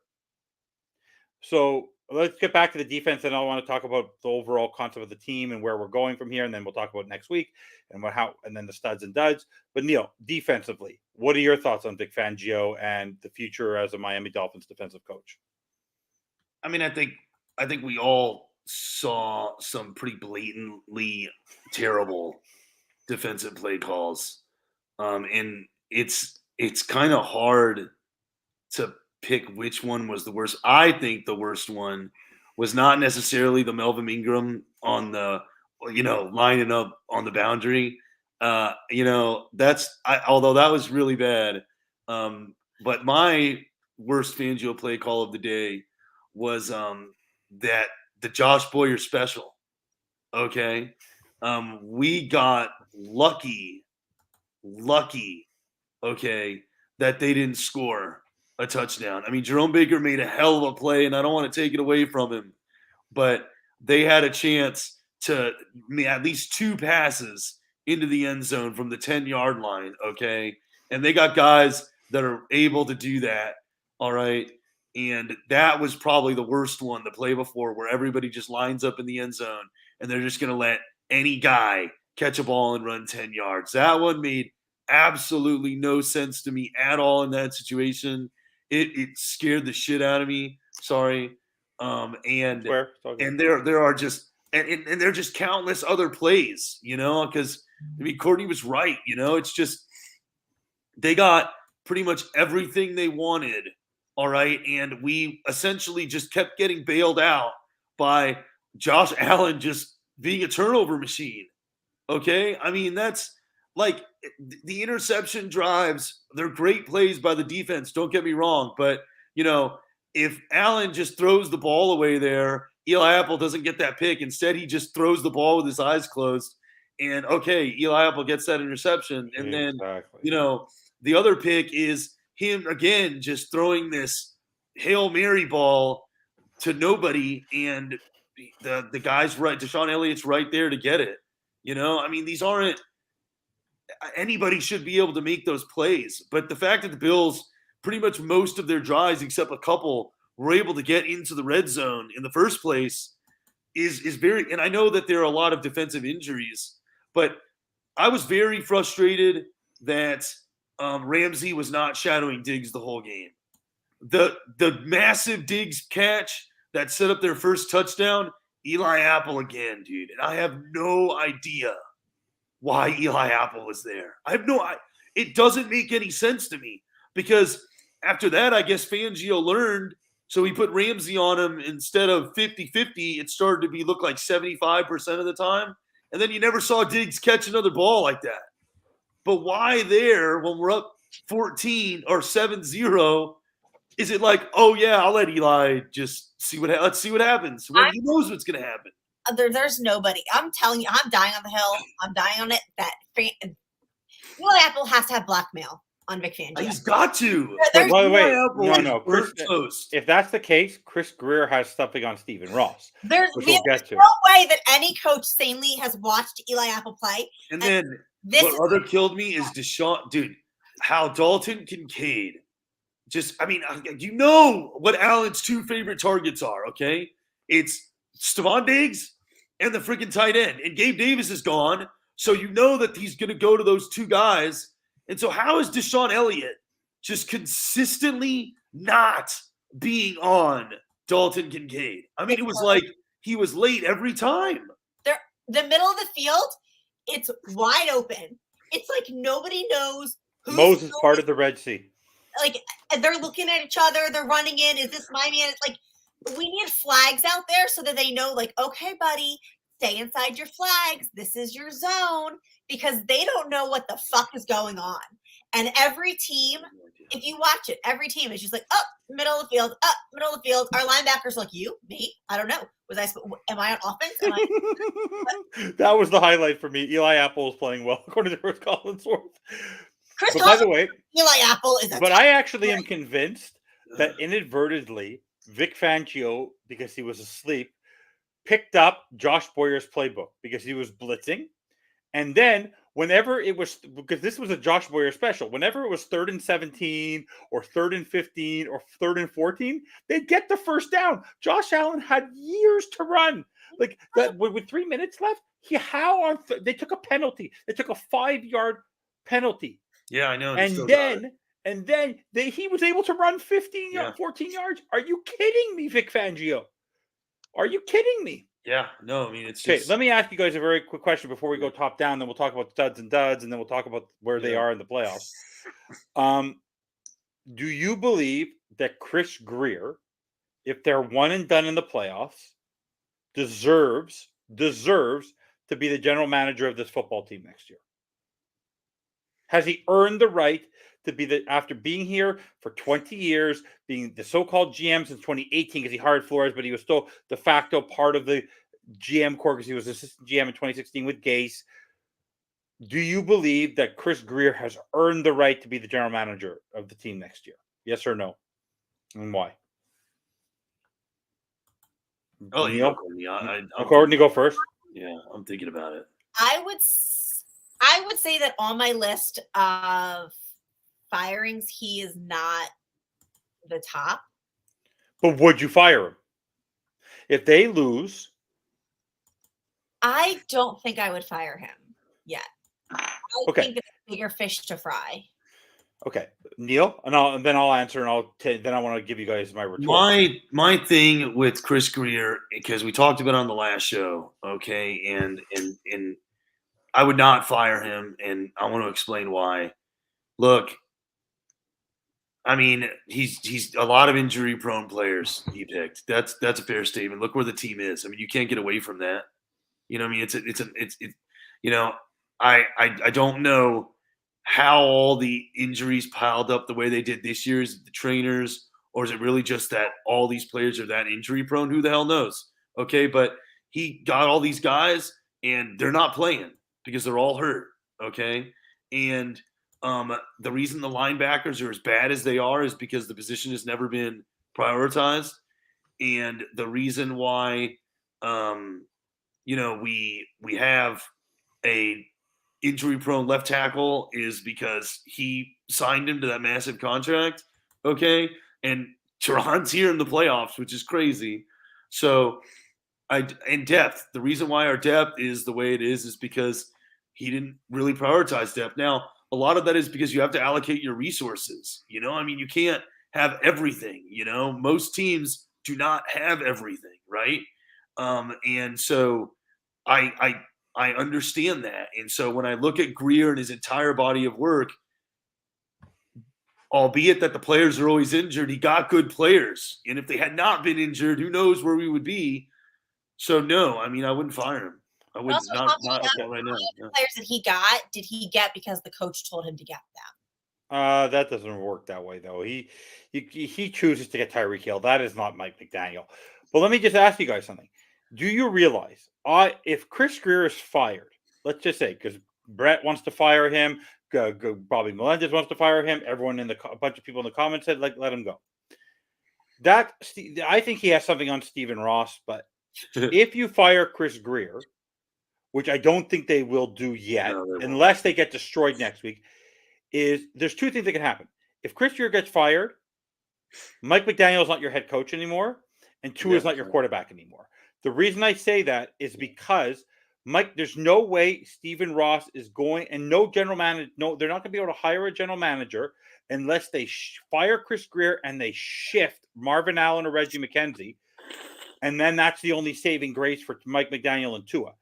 so let's get back to the defense, and I want to talk about the overall concept of the team and where we're going from here, and then we'll talk about next week and and then the studs and duds. But Neil, defensively, what are your thoughts on Vic Fangio and the future as a Miami Dolphins defensive coach? I mean, I think we all saw some pretty blatantly terrible defensive play calls, and it's kind of hard to pick which one was the worst. I think the worst one was not necessarily the Melvin Ingram on the, lining up on the boundary. Although that was really bad. But my worst Fangio play call of the day was that the Josh Boyer special. Okay. We got lucky, okay, that they didn't score a touchdown. I mean, Jerome Baker made a hell of a play, and I don't want to take it away from him, but they had a chance to at least 2 passes into the end zone from the 10-yard line, okay? And they got guys that are able to do that, all right? And that was probably the worst one, the play before, where everybody just lines up in the end zone, and they're just going to let any guy catch a ball and run 10 yards. That one made absolutely no sense to me at all in that situation. It scared the shit out of me. Sorry. And there are just and there are just countless other plays, because I mean Courtney was right, it's just they got pretty much everything they wanted, all right, and we essentially just kept getting bailed out by Josh Allen just being a turnover machine. Okay? I mean, that's like the interception drives, they're great plays by the defense, don't get me wrong, but if Allen just throws the ball away there, Eli Apple doesn't get that pick. Instead, he just throws the ball with his eyes closed. And okay, Eli Apple gets that interception. And then, the other pick is him again just throwing this Hail Mary ball to nobody. And the guy's right. Deshaun Elliott's right there to get it. I mean, these aren't – anybody should be able to make those plays. But the fact that the Bills – pretty much most of their drives, except a couple, were able to get into the red zone in the first place is very – and I know that there are a lot of defensive injuries, but I was very frustrated that Ramsey was not shadowing Diggs the whole game. The massive Diggs catch that set up their first touchdown, Eli Apple again, dude. And I have no idea why Eli Apple was there. It doesn't make any sense to me because – after that, I guess Fangio learned, so he put Ramsey on him instead of 50-50. It started to look like 75% of the time. And then you never saw Diggs catch another ball like that. But why there when we're up 14 or 7-0, is it like, oh, yeah, I'll let Eli just let's see what happens. He knows what's going to happen. There's nobody. I'm telling you, I'm dying on the hill. I'm dying on it. Eli Apple has to have blackmail on Vic Fangio. He's got to. By the way, no. If that's the case, Chris Greer has something on Stephen Ross. There's no way that any coach sanely has watched Eli Apple play. And then what other killed me is Deshaun. Dude, how Dalton Kincaid what Allen's two favorite targets are, okay? It's Stephon Diggs and the freaking tight end. And Gabe Davis is gone, so you know that he's going to go to those two guys. And so how is Deshaun Elliott just consistently not being on Dalton Kincaid? I mean, it was like he was late every time. The middle of the field, it's wide open. It's like nobody knows who's Moses part of the Red Sea. Like, they're looking at each other. They're running in. Is this my man? It's like, we need flags out there so that they know, like, okay, buddy, stay inside your flags. This is your zone. Because they don't know what the fuck is going on. And every team, if you watch it, every team is just like, middle of the field, middle of the field. Our linebackers like, you, me, I don't know. Am I on offense? That was the highlight for me. Eli Apple is playing well, according to Chris Collinsworth. By the way, Eli Apple is But I actually am convinced that inadvertently, Vic Fangio, because he was asleep, picked up Josh Boyer's playbook because he was blitzing. And then whenever it was, because this was a Josh Boyer special, whenever it was 3rd and 17 or 3rd and 15 or 3rd and 14, they'd get the first down. Josh Allen had years to run. Like that with 3 minutes left, they took a penalty. They took a 5-yard penalty. Yeah, I know. And then he was able to run 14 yards. Are you kidding me, Vic Fangio? Are you kidding me? Yeah, no, I mean, it's okay. Let me ask you guys a very quick question before we go top down. Then we'll talk about studs and duds, and then we'll talk about where they are in the playoffs. Do you believe that Chris Greer, if they're one and done in the playoffs, deserves to be the general manager of this football team next year? Has he earned the right to be after being here for 20 years, being the so-called GM since 2018 because he hired Flores, but he was still de facto part of the GM core because he was assistant GM in 2016 with Gase. Do you believe that Chris Greer has earned the right to be the general manager of the team next year? Yes or no? And why? Oh, Neil? Courtney, go first. Yeah, I'm thinking about it. I would say that on my list of firings, he is not the top. But would you fire him? If they lose? I don't think I would fire him yet. I think bigger fish to fry. Okay, Neil, and then I'll answer, and then I want to give you guys my retort. My thing with Chris Grier, because we talked about it on the last show, okay, and I would not fire him, and I want to explain why. Look, I mean, he's a lot of injury prone players he picked. That's a fair statement. Look where the team is. I mean, you can't get away from that. You know what I mean? It's you know, I don't know how all the injuries piled up the way they did this year. Is it the trainers, or is it really just that all these players are that injury prone? Who the hell knows? Okay, but he got all these guys and they're not playing because they're all hurt. Okay, and the reason the linebackers are as bad as they are is because the position has never been prioritized, and the reason why we have a injury prone left tackle is because he signed him to that massive contract. Okay. And Tehran's here in the playoffs, which is crazy. So in depth, the reason why our depth is the way it is because he didn't really prioritize depth. Now, a lot of that is because you have to allocate your resources. I mean, you can't have everything, most teams do not have everything. Right. And so I understand that. And so when I look at Grier and his entire body of work, albeit that the players are always injured, he got good players. And if they had not been injured, who knows where we would be. So, no, I mean, I wouldn't fire him. I wouldn't. Not right now. The players that he got, did he get because the coach told him to get them? That doesn't work that way, though. He chooses to get Tyreek Hill. That is not Mike McDaniel. But let me just ask you guys something. Do you realize if Chris Grier is fired, let's just say, because Brett wants to fire him, Bobby Melendez wants to fire him, everyone a bunch of people in the comments said, let him go. I think he has something on Stephen Ross, but if you fire Chris Grier, which I don't think they will do yet, unless they get destroyed next week, there's two things that can happen. If Chris Grier gets fired, Mike McDaniel is not your head coach anymore, and Tua is not your quarterback anymore. The reason I say that is because there's no way Stephen Ross is going, and no general manager, they're not going to be able to hire a general manager unless they fire Chris Grier and they shift Marvin Allen or Reggie McKenzie, and then that's the only saving grace for Mike McDaniel and Tua.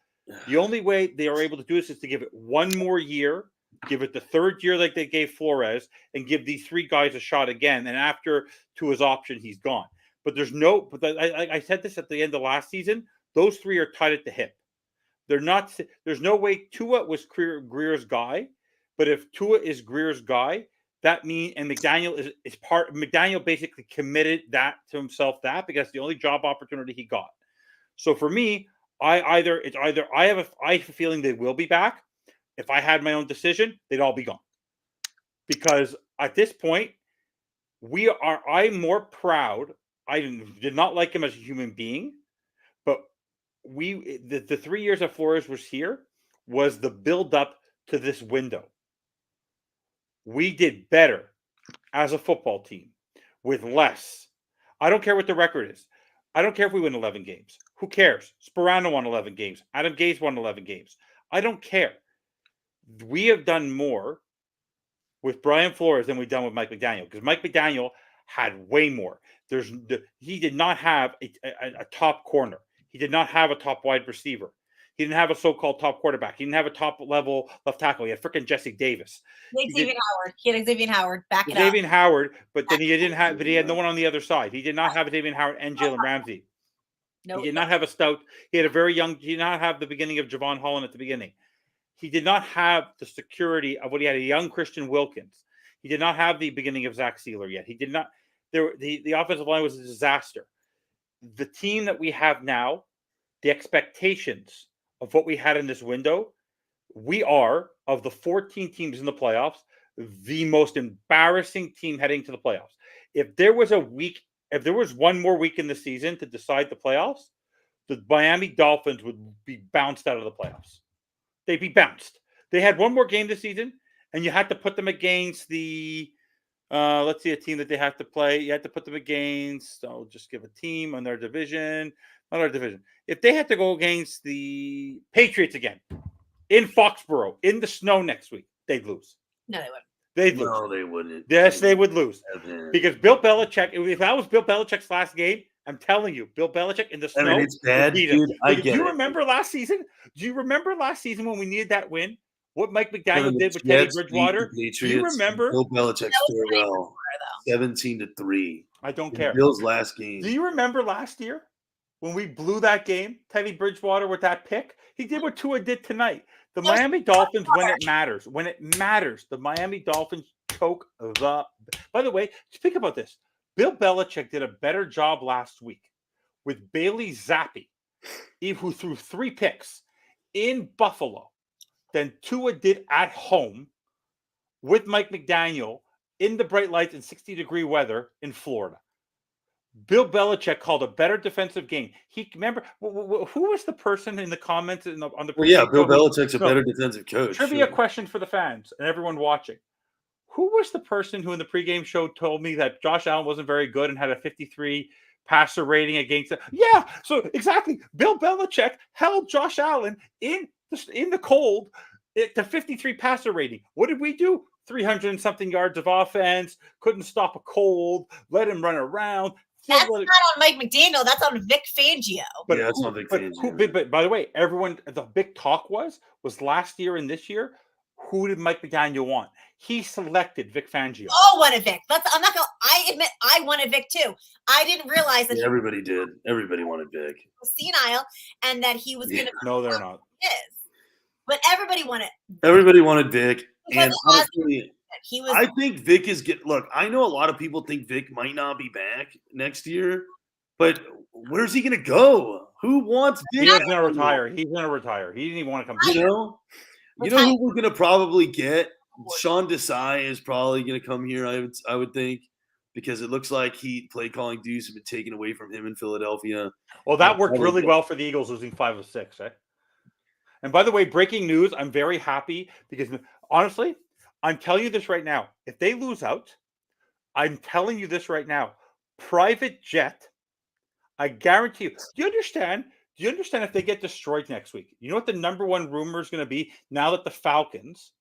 The only way they are able to do this is to give it one more year, give it the third year like they gave Flores, and give these three guys a shot again. And after Tua's option, he's gone. But I said this at the end of last season, those three are tied at the hip. There's no way Tua was Grier's guy, but if Tua is Grier's guy, that means, and McDaniel is part, McDaniel basically committed that to himself, because it's the only job opportunity he got. So for me, I have a feeling they will be back. If I had my own decision, they'd all be gone. Because at this point, I'm more proud. I did not like him as a human being, but the 3 years that Flores was here was the build up to this window. We did better as a football team with less. I don't care what the record is. I don't care if we win 11 games. Who cares? Sperano won 11 games. Adam Gase won 11 games. I don't care. We have done more with Brian Flores than we've done with Mike McDaniel, because Mike McDaniel had way more. He did not have a top corner. He did not have a top wide receiver. He didn't have a so-called top quarterback. He didn't have a top-level left tackle. He had freaking Jesse Davis. Xavier Howard. He had Xavier Howard. Back it up. Xavier Howard, but then he had no one on the other side. He did not have Xavier Howard and Jalen Ramsey. He did not have a stout. He had a very young. He did not have the beginning of Javon Holland at the beginning. He did not have the security of what he had. A young Christian Wilkins. He did not have the beginning of Zach Sealer yet. He did not. The offensive line was a disaster. The team that we have now, the expectations of what we had in this window, we are, of the 14 teams in the playoffs, the most embarrassing team heading to the playoffs. If there was one more week in the season to decide the playoffs, the Miami Dolphins would be bounced out of the playoffs. They'd be bounced. They had one more game this season, and you had to put them against the let's see, a team that they have to play. You had to put them against, I'll just give a team on their division. Not our division. If they had to go against the Patriots again in Foxborough in the snow next week, they'd lose. No, they wouldn't. They'd lose. No, they wouldn't. Yes, they would lose. Because Bill Belichick, if that was Bill Belichick's last game, I'm telling you, Bill Belichick in the snow. I mean, it's bad, dude. Do you remember last season? Do you remember last season when we needed that win? What Mike McDaniel did with Teddy Bridgewater? Do you remember? Bill Belichick's farewell, 17-3. I don't care. Bill's last game. Do you remember last year when we blew that game? Teddy Bridgewater with that pick. He did what Tua did tonight. The Miami Dolphins, when it matters, the Miami Dolphins choke the. By the way, think about this. Bill Belichick did a better job last week with Bailey Zappi, who threw 3 picks in Buffalo, than Tua did at home with Mike McDaniel in the bright lights and 60-degree weather in Florida. Bill Belichick called a better defensive game. Remember who was the person in the comments on the? Well, yeah, Bill Belichick's a better defensive coach. Trivia question for the fans and everyone watching: who was the person who in the pregame show told me that Josh Allen wasn't very good and had a 53 passer rating against it? Yeah, so exactly. Bill Belichick held Josh Allen in the cold to 53 passer rating. What did we do? 300 and something yards of offense. Couldn't stop a cold. Let him run around. That's not on Mike McDaniel. That's on Vic Fangio. But, yeah, that's not Vic Fangio. But by the way, the big talk was last year and this year, who did Mike McDaniel want? He selected Vic Fangio. Oh, wanted Vic. I admit I wanted Vic too. I didn't realize that everybody did. Everybody wanted Vic. Senile, and that he was going to. No, they're not. But everybody wanted. Everybody wanted Vic, and honestly, I think Vic is good. Look, I know a lot of people think Vic might not be back next year, but where's he going to go? Who wants Vic? He's going to retire. He's going to retire. He didn't even want to come. You know who we're going to probably get? Sean Desai is probably going to come here. I would think, because it looks like play calling duties have been taken away from him in Philadelphia. Well, that worked really well for the Eagles, losing 5 of 6. And by the way, breaking news, I'm very happy because honestly, I'm telling you this right now. If they lose out, I'm telling you this right now. Private jet, I guarantee you. Do you understand? If they get destroyed next week? You know what the number one rumor is going to be now that the Falcons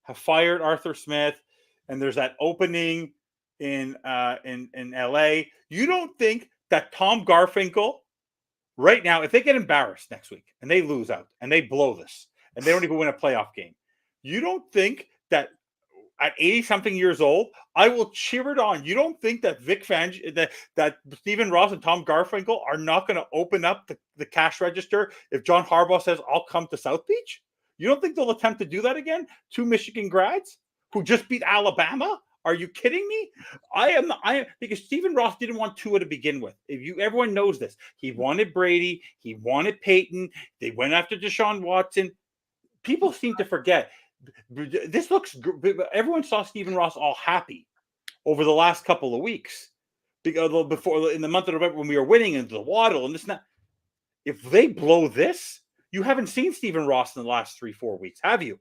have fired Arthur Smith and there's that opening in LA. You don't think that Tom Garfinkel right now, if they get embarrassed next week and they lose out and they blow this and they don't even win a playoff game, you don't think that at 80-something years old, I will cheer it on. You don't think that Vic Fangio, that Stephen Ross and Tom Garfinkel are not going to open up the cash register if John Harbaugh says, I'll come to South Beach? You don't think they'll attempt to do that again? 2 Michigan grads who just beat Alabama? Are you kidding me? I am because Stephen Ross didn't want Tua to begin with. Everyone knows this. He wanted Brady. He wanted Peyton. They went after Deshaun Watson. People seem to forget. This looks. Everyone saw Stephen Ross all happy over the last couple of weeks, because before in the month of November when we were winning and the Waddle and this and that. If they blow this, you haven't seen Stephen Ross in the last 3-4 weeks, have you?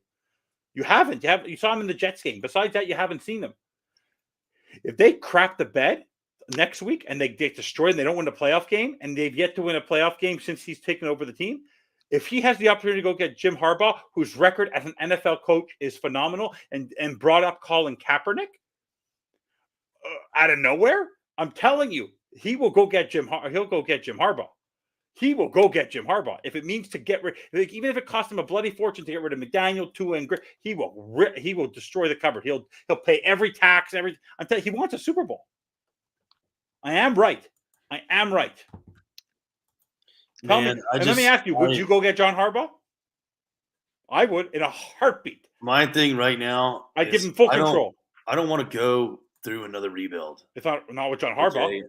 You haven't. You saw him in the Jets game. Besides that, you haven't seen him. If they crap the bed next week and they get destroyed and they don't win a playoff game, and they've yet to win a playoff game since he's taken over the team, if he has the opportunity to go get Jim Harbaugh, whose record as an NFL coach is phenomenal, and brought up Colin Kaepernick out of nowhere, I'm telling you, he will go get He'll go get Jim Harbaugh. He will go get Jim Harbaugh if it means to get rid. Even if it costs him a bloody fortune to get rid of McDaniel, Tua, and Grit, he will destroy the cupboard. He'll pay every tax. I'm telling you, he wants a Super Bowl. I am right. Tell me. Let me ask you: would you go get John Harbaugh? I would, in a heartbeat. My thing right now, I'd give him full control. I don't want to go through another rebuild. It's not with John Harbaugh. Okay.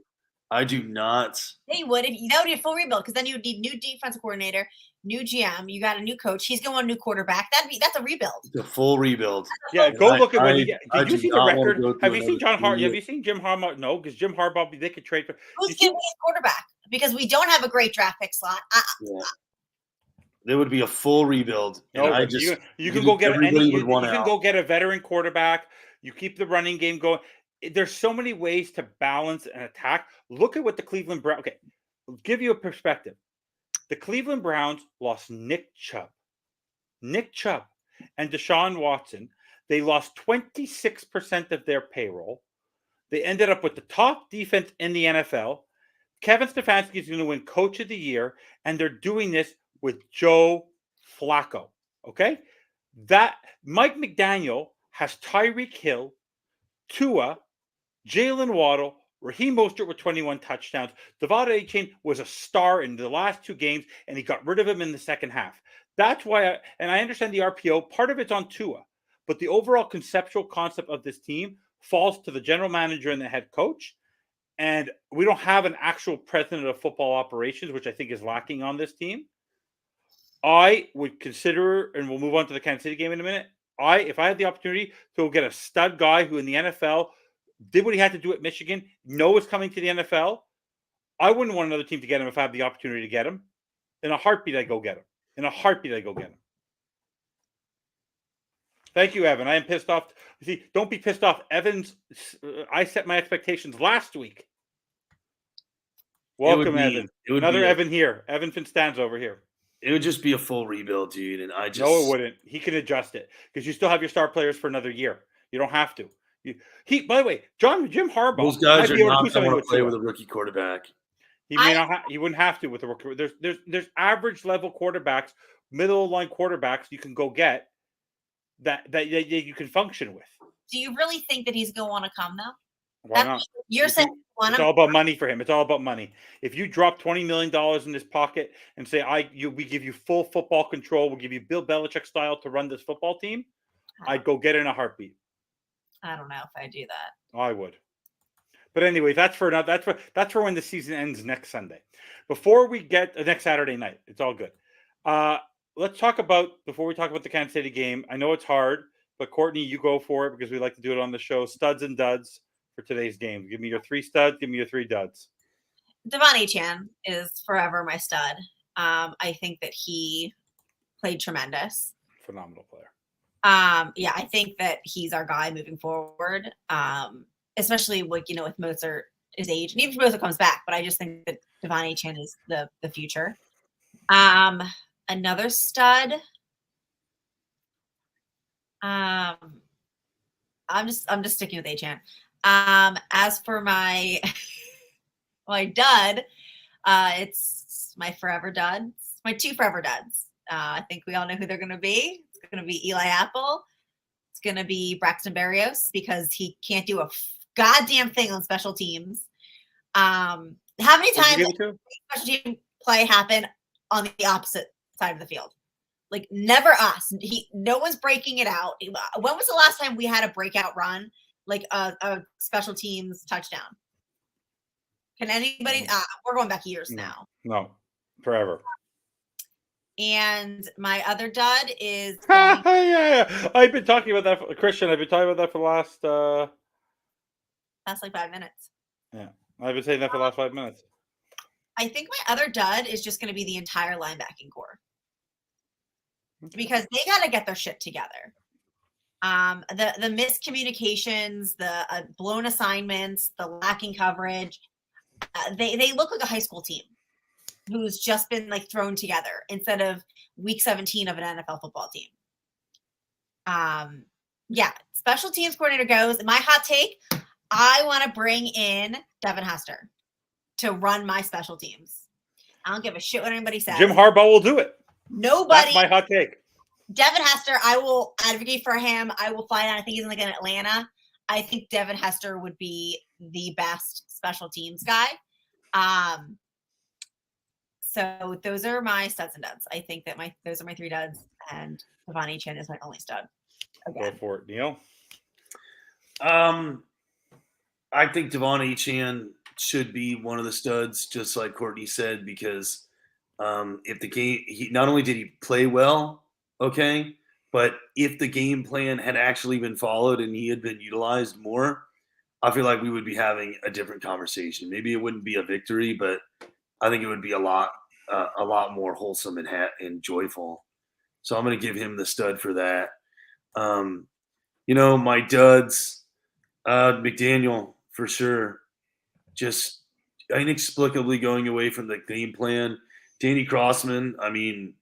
I do not. They would. That would be a full rebuild, because then you would need new defensive coordinator, new GM. You got a new coach. He's going to want a new quarterback. That's a rebuild. It's a full rebuild. Yeah, go look at when you get. Did you see the record? Have you seen John Harbaugh? Have you seen Jim Harbaugh? No, because Jim Harbaugh, they could trade for. Who's going to be his quarterback? Because we don't have a great draft pick slot. There would be a full rebuild. No, you can go get go get a veteran quarterback. You keep the running game going. There's so many ways to balance and attack. Look at what the Cleveland Browns. Okay, I'll give you a perspective. The Cleveland Browns lost Nick Chubb, and Deshaun Watson. They lost 26% of their payroll. They ended up with the top defense in the NFL. Kevin Stefanski is going to win Coach of the Year, and they're doing this with Joe Flacco. Okay? That Mike McDaniel has Tyreek Hill, Tua, Jalen Waddle, Raheem Mostert with 21 touchdowns. Devontae Etienne was a star in the last 2 games, and he got rid of him in the second half. That's why, I understand the RPO. Part of it's on Tua, but the overall conceptual concept of this team falls to the general manager and the head coach. And we don't have an actual president of football operations, which I think is lacking on this team. I would consider, and we'll move on to the Kansas City game in a minute. If I had the opportunity to get a stud guy who in the NFL did what he had to do at Michigan, is coming to the NFL, I wouldn't want another team to get him if I had the opportunity to get him. In a heartbeat, I'd go get him. Thank you, Evan. I am pissed off. See, don't be pissed off. I set my expectations last week. Welcome, Evan. Another Evan here. Evan Finstanza over here. It would just be a full rebuild, dude. And I just No, it wouldn't. He can adjust it because you still have your star players for another year. You don't have to. By the way, Jim Harbaugh. Those guys are not going to play with a rookie quarterback. He may not. He wouldn't have to with a rookie. There's average level quarterbacks, middle line quarterbacks you can go get that you can function with. Do you really think that he's going to want to come though? Why not? You're saying it's all about money for him. It's all about money. If you drop $20 million in his pocket and say, we give you full football control, we'll give you Bill Belichick style to run this football team, I'd go get it in a heartbeat. I don't know if I do that. I would. But anyway, that's for when the season ends next Sunday. Before we get next Saturday night, it's all good. Let's talk about, before we talk about the Kansas City game, I know it's hard, but Courtney, you go for it because we like to do it on the show. Studs and duds for today's game. Give me your 3 studs. Give me your 3 duds. Devontae Etienne is forever my stud. I think that he played tremendous. Phenomenal player. Yeah, I think that he's our guy moving forward. Especially with Mozart, his age, and even if Mozart comes back, but I just think that Devontae Etienne is the future. Another stud. I'm just sticking with Etienne. As for my dud, it's my forever duds. My 2 forever duds. I think we all know who they're going to be. It's going to be Eli Apple. It's going to be Braxton Berrios because he can't do a goddamn thing on special teams. How many times does special team play happen on the opposite side of the field? Like never us. No one's breaking it out. When was the last time we had a breakout run, like a special teams touchdown? Can anybody? We're going back years now. No, forever. And my other dud is. Yeah. I've been talking about that, Christian. I've been talking about that for the last like 5 minutes. Yeah, I've been saying that for the last 5 minutes. I think my other dud is just going to be the entire linebacking core. Because they got to get their shit together. The miscommunications, the blown assignments, the lacking coverage, they look like a high school team who's just been like thrown together instead of week 17 of an NFL football team. Yeah, special teams coordinator goes. My hot take, I want to bring in Devin Hester to run my special teams. I don't give a shit what anybody says. Jim Harbaugh will do it. Nobody. That's my hot take. Devin Hester, I will advocate for him. I will fly down. I think he's in Atlanta. I think Devin Hester would be the best special teams guy. So those are my studs and duds. I think that those are my 3 duds, and Devontae Etienne is my only stud. Go for it, Neil. I think Devontae Etienne should be one of the studs, just like Courtney said, because if the game, not only did he play well, okay, but if the game plan had actually been followed and he had been utilized more, I feel like we would be having a different conversation. Maybe it wouldn't be a victory, but I think it would be a lot more wholesome and joyful. So I'm going to give him the stud for that. My duds, McDaniel for sure, just inexplicably going away from the game plan. Danny Crossman, I mean,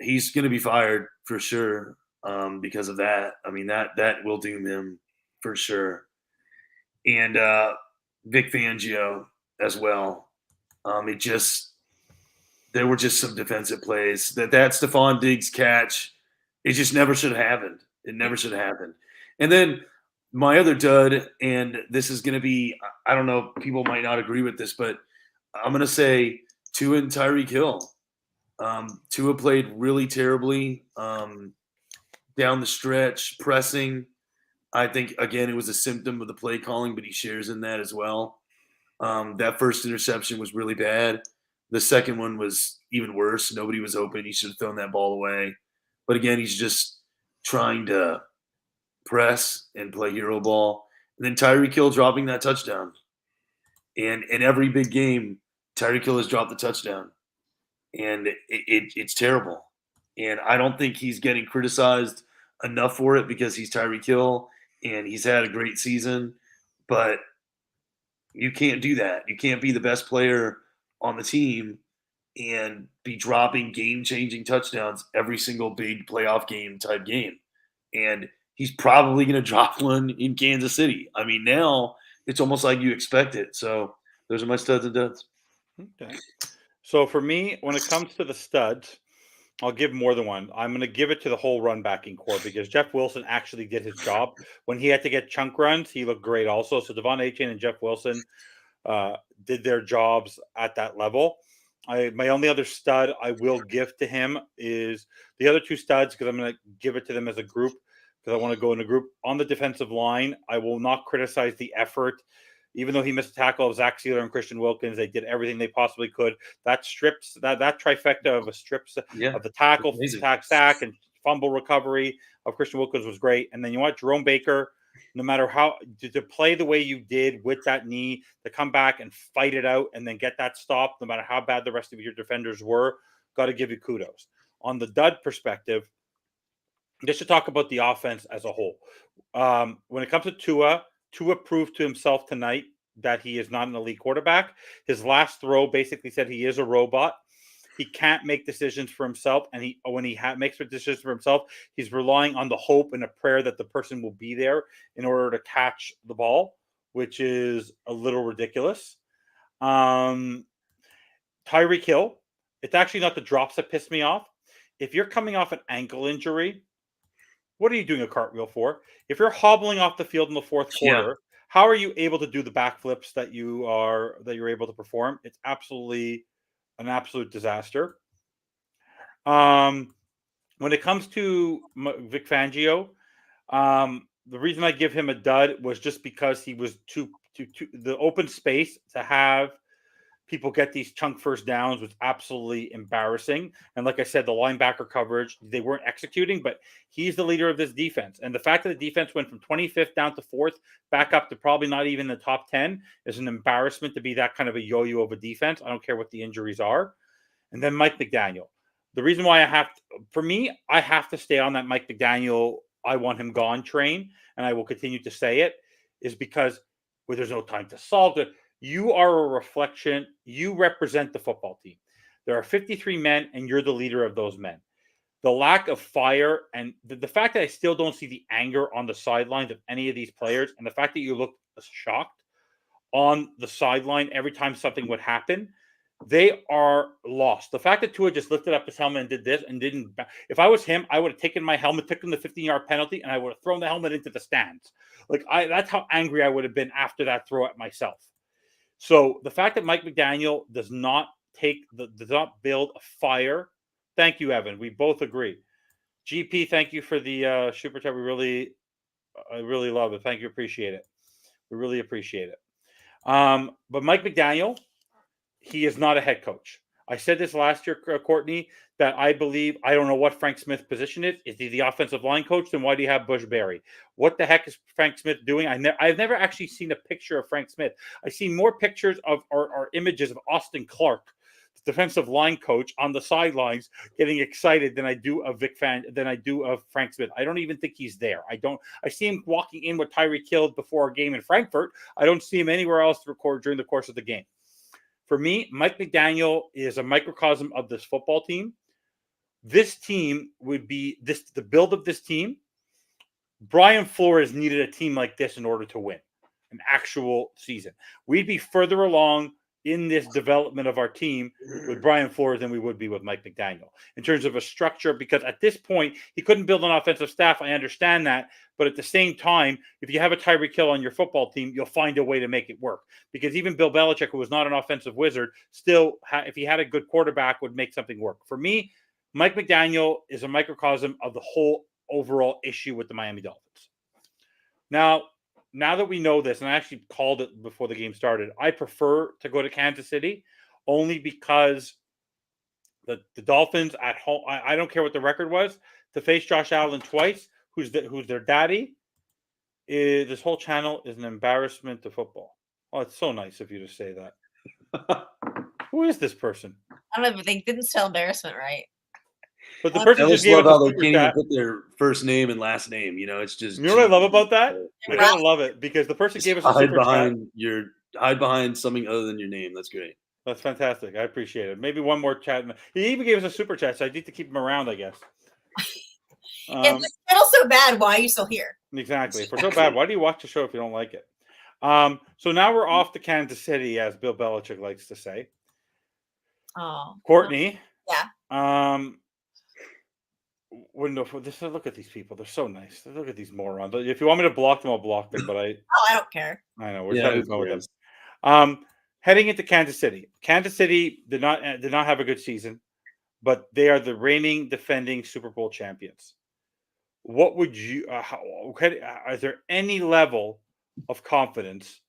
he's going to be fired for sure. because of that. I mean, that will doom him for sure. And Vic Fangio as well. There were just some defensive plays that Stephon Diggs catch. It just never should have happened. It never should have happened. And then my other dud, and this is going to be, I don't know, people might not agree with this, but I'm going to say Tua and Tyreek Hill. Tua played really terribly down the stretch, pressing. I think, again, it was a symptom of the play calling, but he shares in that as well. That first interception was really bad. The second one was even worse. Nobody was open. He should have thrown that ball away. But again, he's just trying to press and play hero ball. And then Tyreek Hill dropping that touchdown. And in every big game, Tyreek Hill has dropped the touchdown. And it's terrible. And I don't think he's getting criticized enough for it because he's Tyreek Hill and he's had a great season. But you can't do that. You can't be the best player on the team and be dropping game-changing touchdowns every single big playoff game type game. And he's probably going to drop one in Kansas City. I mean, now it's almost like you expect it. So those are my studs and duds. Okay. So for me, when it comes to the studs, I'll give more than one. I'm going to give it to the whole run backing core because Jeff Wilson actually did his job. When he had to get chunk runs, he looked great also. So Devon Achane and Jeff Wilson did their jobs at that level. My only other stud I will give to him is the other two studs because I'm going to give it to them as a group because I want to go in a group. On the defensive line, I will not criticize the effort. Even though he missed a tackle of Zach Sealer and Christian Wilkins, they did everything they possibly could. That strips that trifecta of a strips of the tackle, sack, and fumble recovery of Christian Wilkins was great. And then you want Jerome Baker, no matter how to play the way you did with that knee, to come back and fight it out and then get that stop, no matter how bad the rest of your defenders were, got to give you kudos. On the dud perspective, just to talk about the offense as a whole. When it comes to Tua proved to himself tonight that he is not an elite quarterback. His last throw basically said he is a robot. He can't make decisions for himself, and when he makes a decision for himself, he's relying on the hope and a prayer that the person will be there in order to catch the ball, which is a little ridiculous. Tyreek Hill, it's actually not the drops that piss me off. If you're coming off an ankle injury, what are you doing a cartwheel for? If you're hobbling off the field in the fourth quarter, how are you able to do the backflips that you're able to perform? It's an absolute disaster. When it comes to Vic Fangio, the reason I give him a dud was just because he was too the open space to have people get these chunk first downs was absolutely embarrassing. And like I said, the linebacker coverage, they weren't executing, but he's the leader of this defense. And the fact that the defense went from 25th down to 4th, back up to probably not even the top 10 is an embarrassment to be that kind of a yo-yo of a defense. I don't care what the injuries are. And then Mike McDaniel. The reason why I have to stay on that Mike McDaniel, I want him gone train, and I will continue to say it, is because there's no time to solve it. You are a reflection. You represent the football team. There are 53 men, and you're the leader of those men. The lack of fire and the fact that I still don't see the anger on the sidelines of any of these players, and the fact that you look shocked on the sideline every time something would happen, they are lost. The fact that Tua just lifted up his helmet and did this and didn't. If I was him, I would have taken my helmet, taken the 15-yard penalty, and I would have thrown the helmet into the stands. That's how angry I would have been after that throw at myself. So the fact that Mike McDaniel does not build a fire. Thank you, Evan. We both agree. GP, thank you for the super chat. I really love it. Thank you. Appreciate it. We really appreciate it. But Mike McDaniel, he is not a head coach. I said this last year, Courtney, that I believe, I don't know what Frank Smith's position is. Is he the offensive line coach? Then why do you have Bush Berry? What the heck is Frank Smith doing? I've never actually seen a picture of Frank Smith. I've seen more pictures of or images of Austin Clark, the defensive line coach, on the sidelines getting excited than I do of Frank Smith. I don't even think he's there. I see him walking in with Tyreek Hill before a game in Frankfurt. I don't see him anywhere else to record during the course of the game. For me, Mike McDaniel is a microcosm of this football team. this team would be the build of this team. Brian Flores needed a team like this in order to win an actual season. We'd be further along in this development of our team with Brian Flores than we would be with Mike McDaniel in terms of a structure, because at this point he couldn't build an offensive staff. I understand that, but at the same time, if you have a Tyreek Hill on your football team, you'll find a way to make it work, because even Bill Belichick, who was not an offensive wizard, still if he had a good quarterback, would make something work. For me, Mike McDaniel is a microcosm of the whole overall issue with the Miami Dolphins. Now that we know this, and I actually called it before the game started, I prefer to go to Kansas City only because the Dolphins at home, I don't care what the record was, to face Josh Allen twice, who's their daddy, this whole channel is an embarrassment to football. Oh, it's so nice of you to say that. Who is this person? I don't know, but they didn't spell embarrassment right. But the person just gave love how they super can't chat. even put their first name and last name. It's just. You know what I love about that? Yeah. I gotta love it, because the person gave us a super chat. Hide behind something other than your name. That's great. That's fantastic. I appreciate it. Maybe one more chat. He even gave us a super chat, so I need to keep him around, I guess. If the channel's so bad, why are you still here? Exactly. If we're so bad, why do you watch the show if you don't like it? So now we're off to Kansas City, as Bill Belichick likes to say. Oh, Courtney. Yeah. Look at these people. They're so nice. Look at these morons. If you want me to block them, I'll block them. But I don't care. I know we're having fun with them. Heading into Kansas City. Kansas City did not have a good season, but they are the reigning, defending Super Bowl champions. What would you? Is there any level of confidence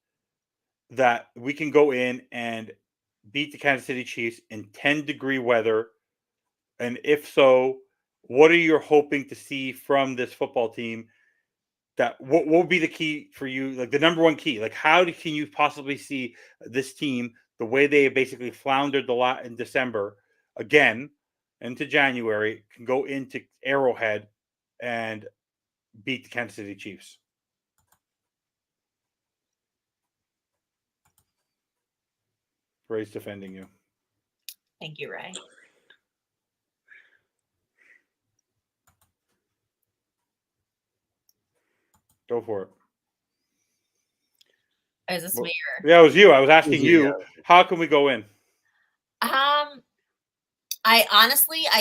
that we can go in and beat the Kansas City Chiefs in 10-degree weather? And if so, what are you hoping to see from this football team? What will be the key for you? Like the number one key? Like can you possibly see this team, the way they basically floundered in December again into January, can go into Arrowhead and beat the Kansas City Chiefs? Ray's defending you. Thank you, Ray. Go for it. Is this me or? Yeah, it was you. I was asking you, how can we go in? I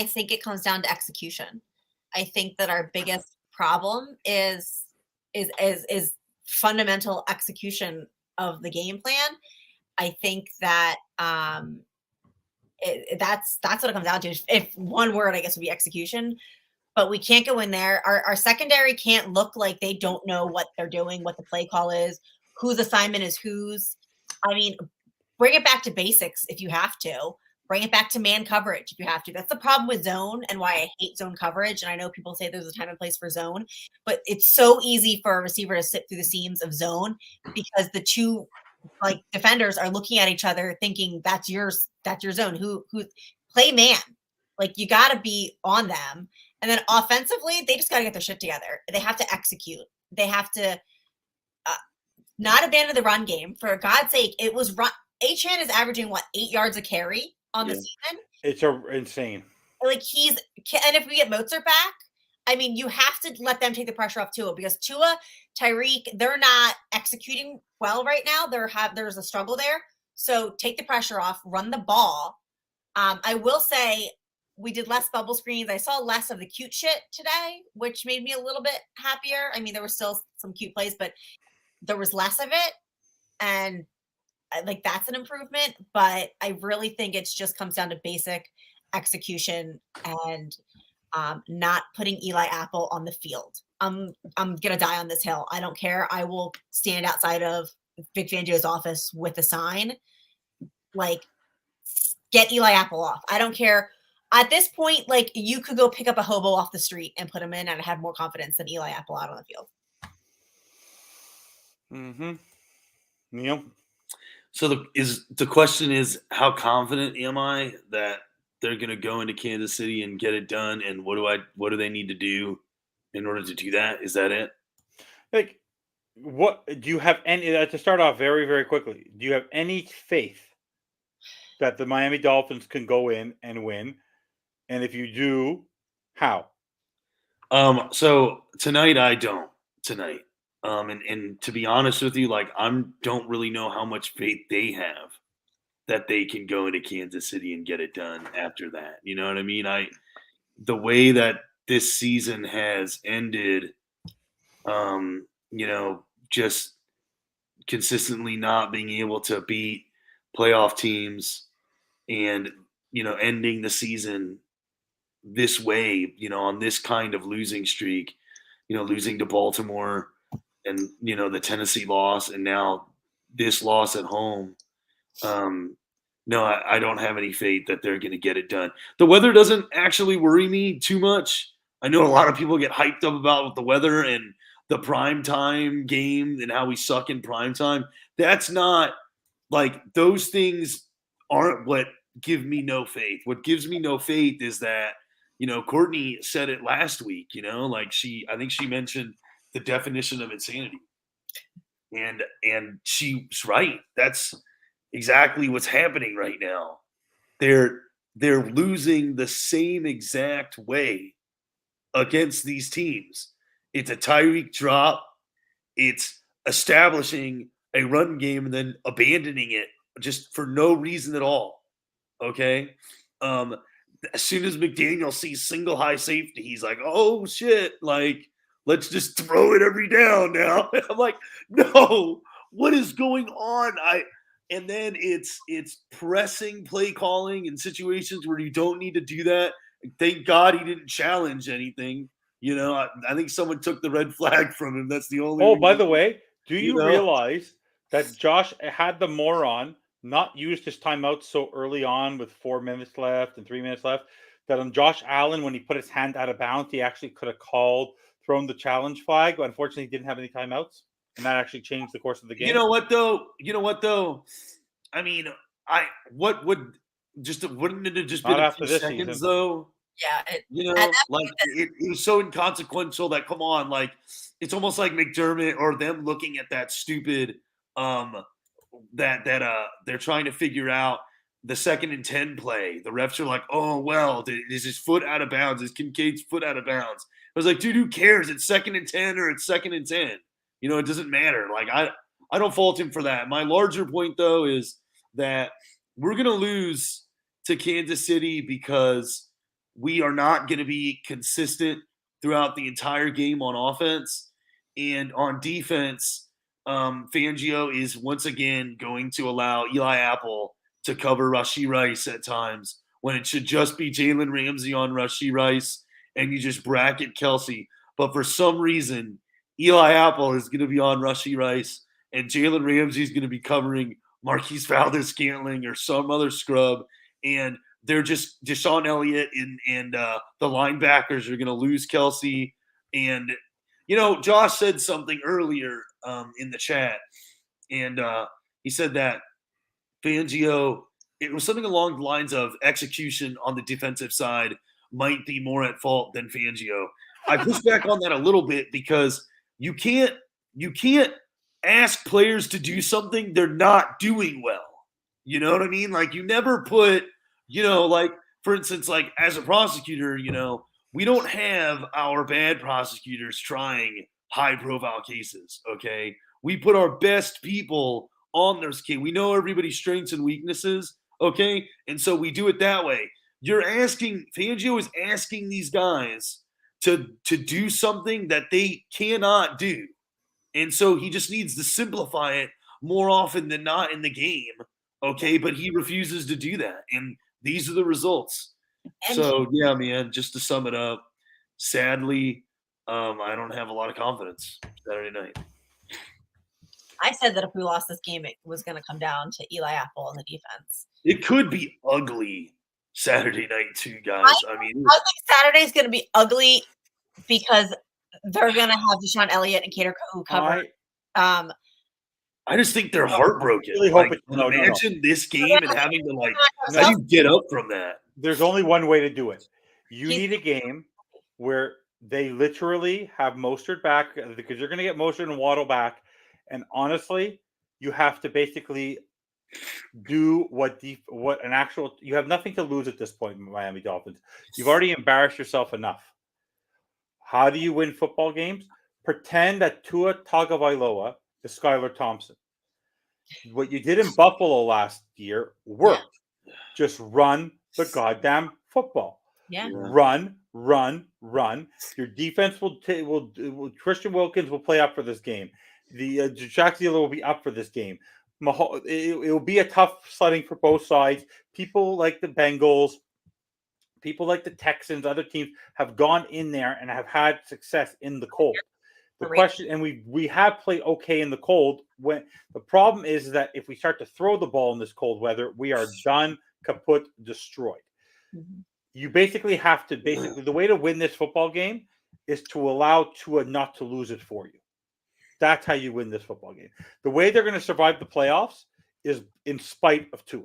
think it comes down to execution. I think that our biggest problem is fundamental execution of the game plan. I think that that's what it comes down to. If one word, I guess, would be execution. But we can't go in there. Our secondary can't look like they don't know what they're doing, what the play call is, whose assignment is whose. I mean, bring it back to basics if you have to. Bring it back to man coverage if you have to. That's the problem with zone and why I hate zone coverage. And I know people say there's a time and place for zone, but it's so easy for a receiver to sit through the seams of zone because the two defenders are looking at each other thinking that's your zone. Who play man. Like you got to be on them. And then offensively, they just got to get their shit together. They have to execute. They have to not abandon the run game. For God's sake, it was run. Achane is averaging 8 yards a carry on the season. It's insane. And if we get Mozart back, I mean, you have to let them take the pressure off Tua because Tua, Tyreek, they're not executing well right now. There's a struggle there. So take the pressure off, run the ball. I will say we did less bubble screens. I saw less of the cute shit today, which made me a little bit happier. I mean, there were still some cute plays, but there was less of it. And that's an improvement. But I really think it just comes down to basic execution and not putting Eli Apple on the field. I'm going to die on this hill. I don't care. I will stand outside of Vic Fangio's office with a sign. Get Eli Apple off. I don't care. At this point, you could go pick up a hobo off the street and put him in and have more confidence than Eli Apple out on the field. Mm-hmm. Neil? So the question is, how confident am I that they're going to go into Kansas City and get it done? And what do they need to do in order to do that? Is that it? What do you have any to start off very, very quickly? Do you have any faith that the Miami Dolphins can go in and win? And if you do, how? So tonight I don't tonight. And to be honest with you, like don't really know how much faith they have that they can go into Kansas City and get it done after that. You know what I mean? The way that this season has ended, just consistently not being able to beat playoff teams and, ending the season this way, on this kind of losing streak, losing to Baltimore and, the Tennessee loss and now this loss at home. No, I don't have any faith that they're going to get it done. The weather doesn't actually worry me too much. I know a lot of people get hyped up about the weather and the primetime game and how we suck in primetime. That's not like those things aren't what give me no faith. What gives me no faith is that, Courtney said it last week, like I think she mentioned the definition of insanity. And she's right. That's exactly what's happening right now. They're losing the same exact way against these teams. It's a Tyreek drop. It's establishing a run game and then abandoning it just for no reason at all. Okay. As soon as McDaniel sees single high safety, he's like, oh shit, like let's just throw it every down now. I'm like, no, what is going on? And then it's pressing play calling in situations where you don't need to do that. Thank God he didn't challenge anything. I think someone took the red flag from him. That's the only. Oh, by the way, do you realize that Josh had the moron not used his timeout so early on with 4 minutes left and 3 minutes left that on Josh Allen, when he put his hand out of bounds, he actually could have thrown the challenge flag, but unfortunately he didn't have any timeouts. And that actually changed the course of the game. You know what though? I mean, wouldn't it have just been a few seconds season. Though? Yeah. It was so inconsequential that come on, like it's almost like McDermott or them looking at that stupid that they're trying to figure out the 2nd and 10 play. The refs are like, oh well, is his foot out of bounds? Is Kincaid's foot out of bounds? I was like, dude, who cares? It's 2nd and 10 or it's 2nd and 10. It doesn't matter. Like I don't fault him for that. My larger point though is that we're gonna lose to Kansas City because we are not going to be consistent throughout the entire game on offense. And on defense, Fangio is once again going to allow Eli Apple to cover Rashee Rice at times when it should just be Jalen Ramsey on Rashee Rice and you just bracket Kelsey. But for some reason, Eli Apple is going to be on Rashee Rice and Jalen Ramsey is going to be covering Marquise Valdes-Scantling or some other scrub. And they're just Deshaun Elliott and the linebackers are going to lose Kelsey. And, Josh said something earlier in the chat. And he said that Fangio, it was something along the lines of execution on the defensive side might be more at fault than Fangio. I push back on that a little bit because you can't ask players to do something they're not doing well. You know what I mean? Like you never put – like, for instance, like as a prosecutor, we don't have our bad prosecutors trying high-profile cases, okay? We put our best people on those cases. We know everybody's strengths and weaknesses, okay? And so we do it that way. Fangio is asking these guys to do something that they cannot do. And so he just needs to simplify it more often than not in the game, okay? But he refuses to do that, and these are the results. So, yeah, man, just to sum it up, sadly, I don't have a lot of confidence Saturday night. I said that if we lost this game, it was going to come down to Eli Apple and the defense. It could be ugly Saturday night too, guys. I think Saturday's going to be ugly because they're going to have Deshaun Elliott and Cater who cover. I just think they're heartbroken. Really imagine this game and having to how do you get up from that? There's only one way to do it. You need a game where they literally have Mostert back because you're going to get Mostert and Waddle back. And honestly, you have to basically do what an actual. You have nothing to lose at this point, Miami Dolphins. You've already embarrassed yourself enough. How do you win football games? Pretend that Tua Tagovailoa is Skylar Thompson. What you did in Buffalo last year worked. Yeah. Just run the goddamn football. Yeah. Run. Your defense will Christian Wilkins will play up for this game. The Jackson will be up for this game. It will be a tough sledding for both sides. People like the Bengals, people like the Texans, other teams have gone in there and have had success in the cold. The question, and we have played okay in the cold. When the problem is that if we start to throw the ball in this cold weather, we are done, kaput, destroyed. Mm-hmm. You basically have to the way to win this football game is to allow Tua not to lose it for you. That's how you win this football game. The way they're going to survive the playoffs is in spite of Tua.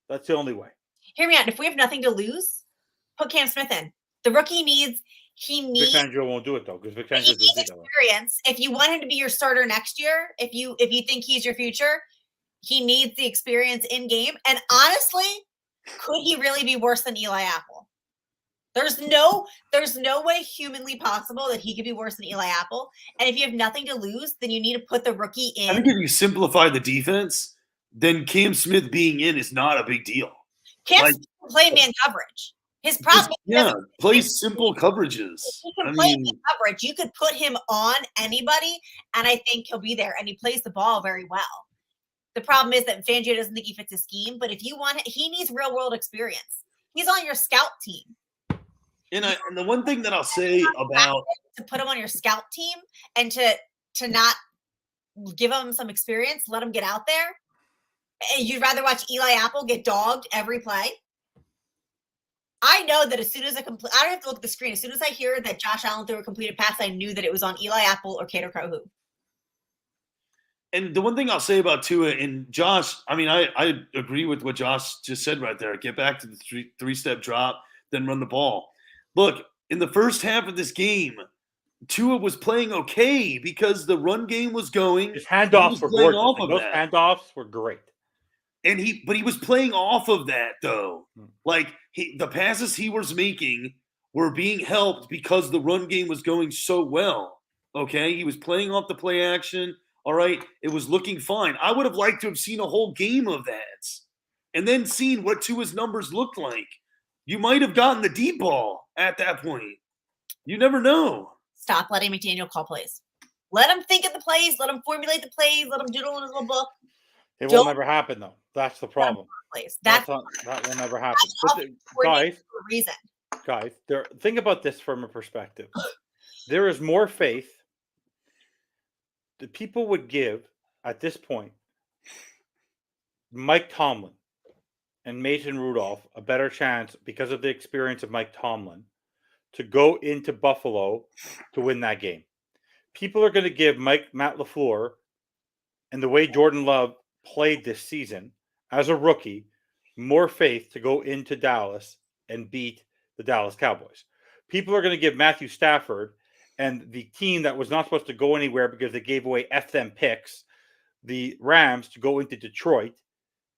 That's the only way. Hear me out. If we have nothing to lose, put Cam Smith in. The rookie needs. Vic Fangio won't do it though, because Vic Fangio does experience. If you want him to be your starter next year, if you think he's your future, he needs the experience in game. And honestly, could he really be worse than Eli Apple? There's no way humanly possible that he could be worse than Eli Apple. And if you have nothing to lose, then you need to put the rookie in. I think if you simplify the defense, then Cam Smith being in is not a big deal. Cam Smith can play man coverage. His problem play simple coverages. He can play coverage. You could put him on anybody, and I think he'll be there. And he plays the ball very well. The problem is that Fangio doesn't think he fits his scheme. But if you want, he needs real world experience. He's on your scout team. And the one thing that I'll say about to put him on your scout team and to not give him some experience, let him get out there. And you'd rather watch Eli Apple get dogged every play. I know that as soon as I don't have to look at the screen. As soon as I hear that Josh Allen threw a completed pass, I knew that it was on Eli Apple or Kader Kohou. And the one thing I'll say about Tua and Josh, I mean, I agree with what Josh just said right there. Get back to the three-step drop, then run the ball. Look, in the first half of this game, Tua was playing okay because the run game was going. His handoffs were gorgeous. Those handoffs were great. And he was playing off of that though. Like the passes he was making were being helped because the run game was going so well. Okay, he was playing off the play action. All right, it was looking fine. I would have liked to have seen a whole game of that, and then seen what Tua's numbers looked like. You might have gotten the deep ball at that point. You never know. Stop letting McDaniel call plays. Let him think of the plays. Let him formulate the plays. Let him doodle in his little book. It will never happen, though. That's the problem. That will never happen. Guys, think about this from a perspective. There is more faith that people would give at this point Mike Tomlin and Mason Rudolph a better chance because of the experience of Mike Tomlin to go into Buffalo to win that game. People are going to give Matt LaFleur and the way Jordan Love played this season as a rookie more faith to go into Dallas and beat the Dallas Cowboys. People are going to give Matthew Stafford and the team that was not supposed to go anywhere because they gave away F them picks, the Rams, to go into Detroit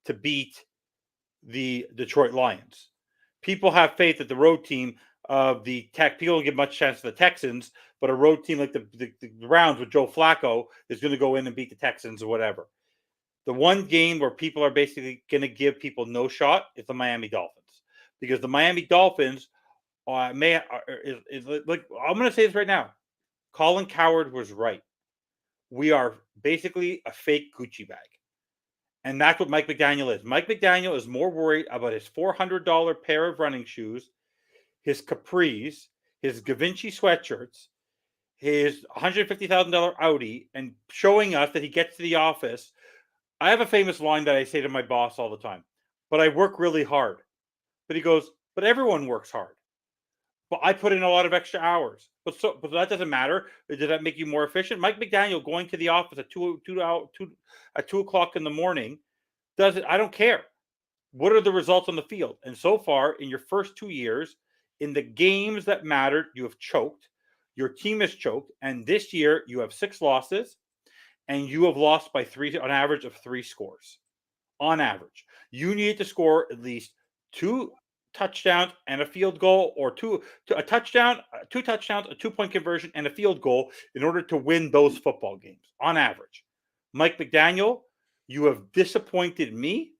to beat the Detroit Lions. People have faith that the road team of the people don't give much chance to the Texans, but a road team like the Browns with Joe Flacco is going to go in and beat the Texans or whatever. The one game where people are basically going to give people no shot is the Miami Dolphins, because the Miami Dolphins like I'm going to say this right now. Colin Cowherd was right. We are basically a fake Gucci bag. And that's what Mike McDaniel is. Mike McDaniel is more worried about his $400 pair of running shoes, his capris, his Givenchy sweatshirts, his $150,000 Audi, and showing us that he gets to the office. I have a famous line that I say to my boss all the time, but I work really hard. But he goes, but everyone works hard. But I put in a lot of extra hours. But that doesn't matter. Does that make you more efficient? Mike McDaniel going to the office at 2 o'clock in the morning does it. I don't care. What are the results on the field? And so far, in your first 2 years, in the games that mattered, you have choked. Your team has choked. And this year, you have 6 losses. And you have lost by 3, on average of 3 scores. on average. You need to score at least 2 touchdowns and a field goal, or two touchdowns, a 2-point conversion, and a field goal in order to win those football games on average. Mike McDaniel, you have disappointed me,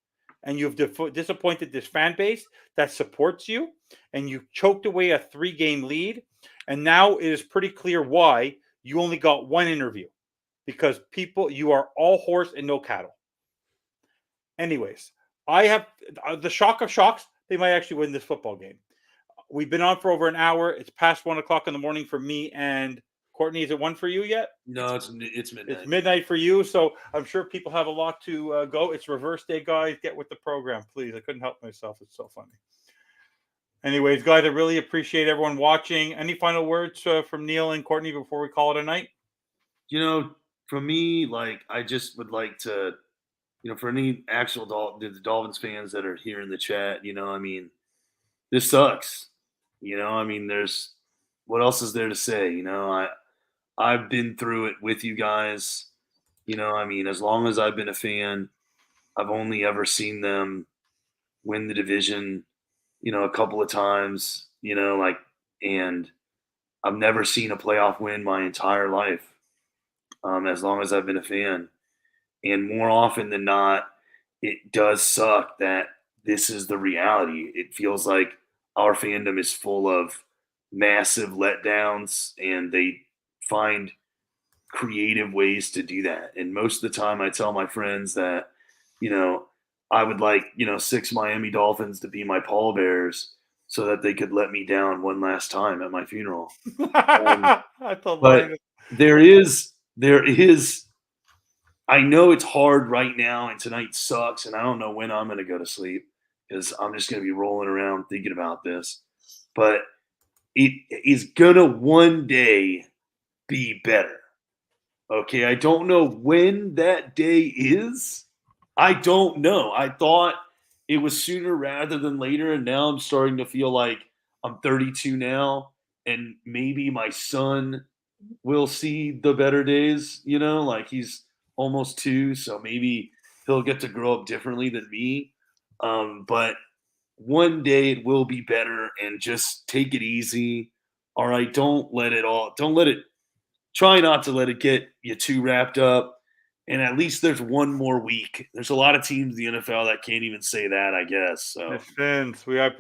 and you've disappointed this fan base that supports you, and you choked away a 3-game lead, and now it is pretty clear why you only got 1 interview, because you are all horse and no cattle. Anyways, I have the shock of shocks. They might actually win this football game. We've been on for over an hour. It's past 1 o'clock in the morning for me and Courtney. Is it 1 for you yet? No, it's midnight. It's midnight for you, so I'm sure people have a lot to go. It's reverse day, guys. Get with the program, please. I couldn't help myself. It's so funny. Anyways, guys, I really appreciate everyone watching. Any final words from Neil and Courtney before we call it a night? For me, I just would like to, for any actual the Dolphins fans that are here in the chat, this sucks. There's what else is there to say? I've been through it with you guys. As long as I've been a fan, I've only ever seen them win the division, a couple of times, and I've never seen a playoff win my entire life, as long as I've been a fan. And more often than not, it does suck that this is the reality. It feels like our fandom is full of massive letdowns, and they find creative ways to do that. And most of the time I tell my friends that, I would like, 6 Miami Dolphins to be my pallbearers so that they could let me down one last time at my funeral. But there is, I know it's hard right now, and tonight sucks, and I don't know when I'm going to go to sleep because I'm just going to be rolling around thinking about this. But it is going to one day be better. Okay, I don't know when that day is. I don't know. I thought it was sooner rather than later, and now I'm starting to feel like I'm 32 now, and maybe my son will see the better days, he's almost 2, so maybe he'll get to grow up differently than me. But one day it will be better, and just take it easy. All right, try not to let it get you too wrapped up. And at least there's one more week. There's a lot of teams in the NFL that can't even say that, I guess. So I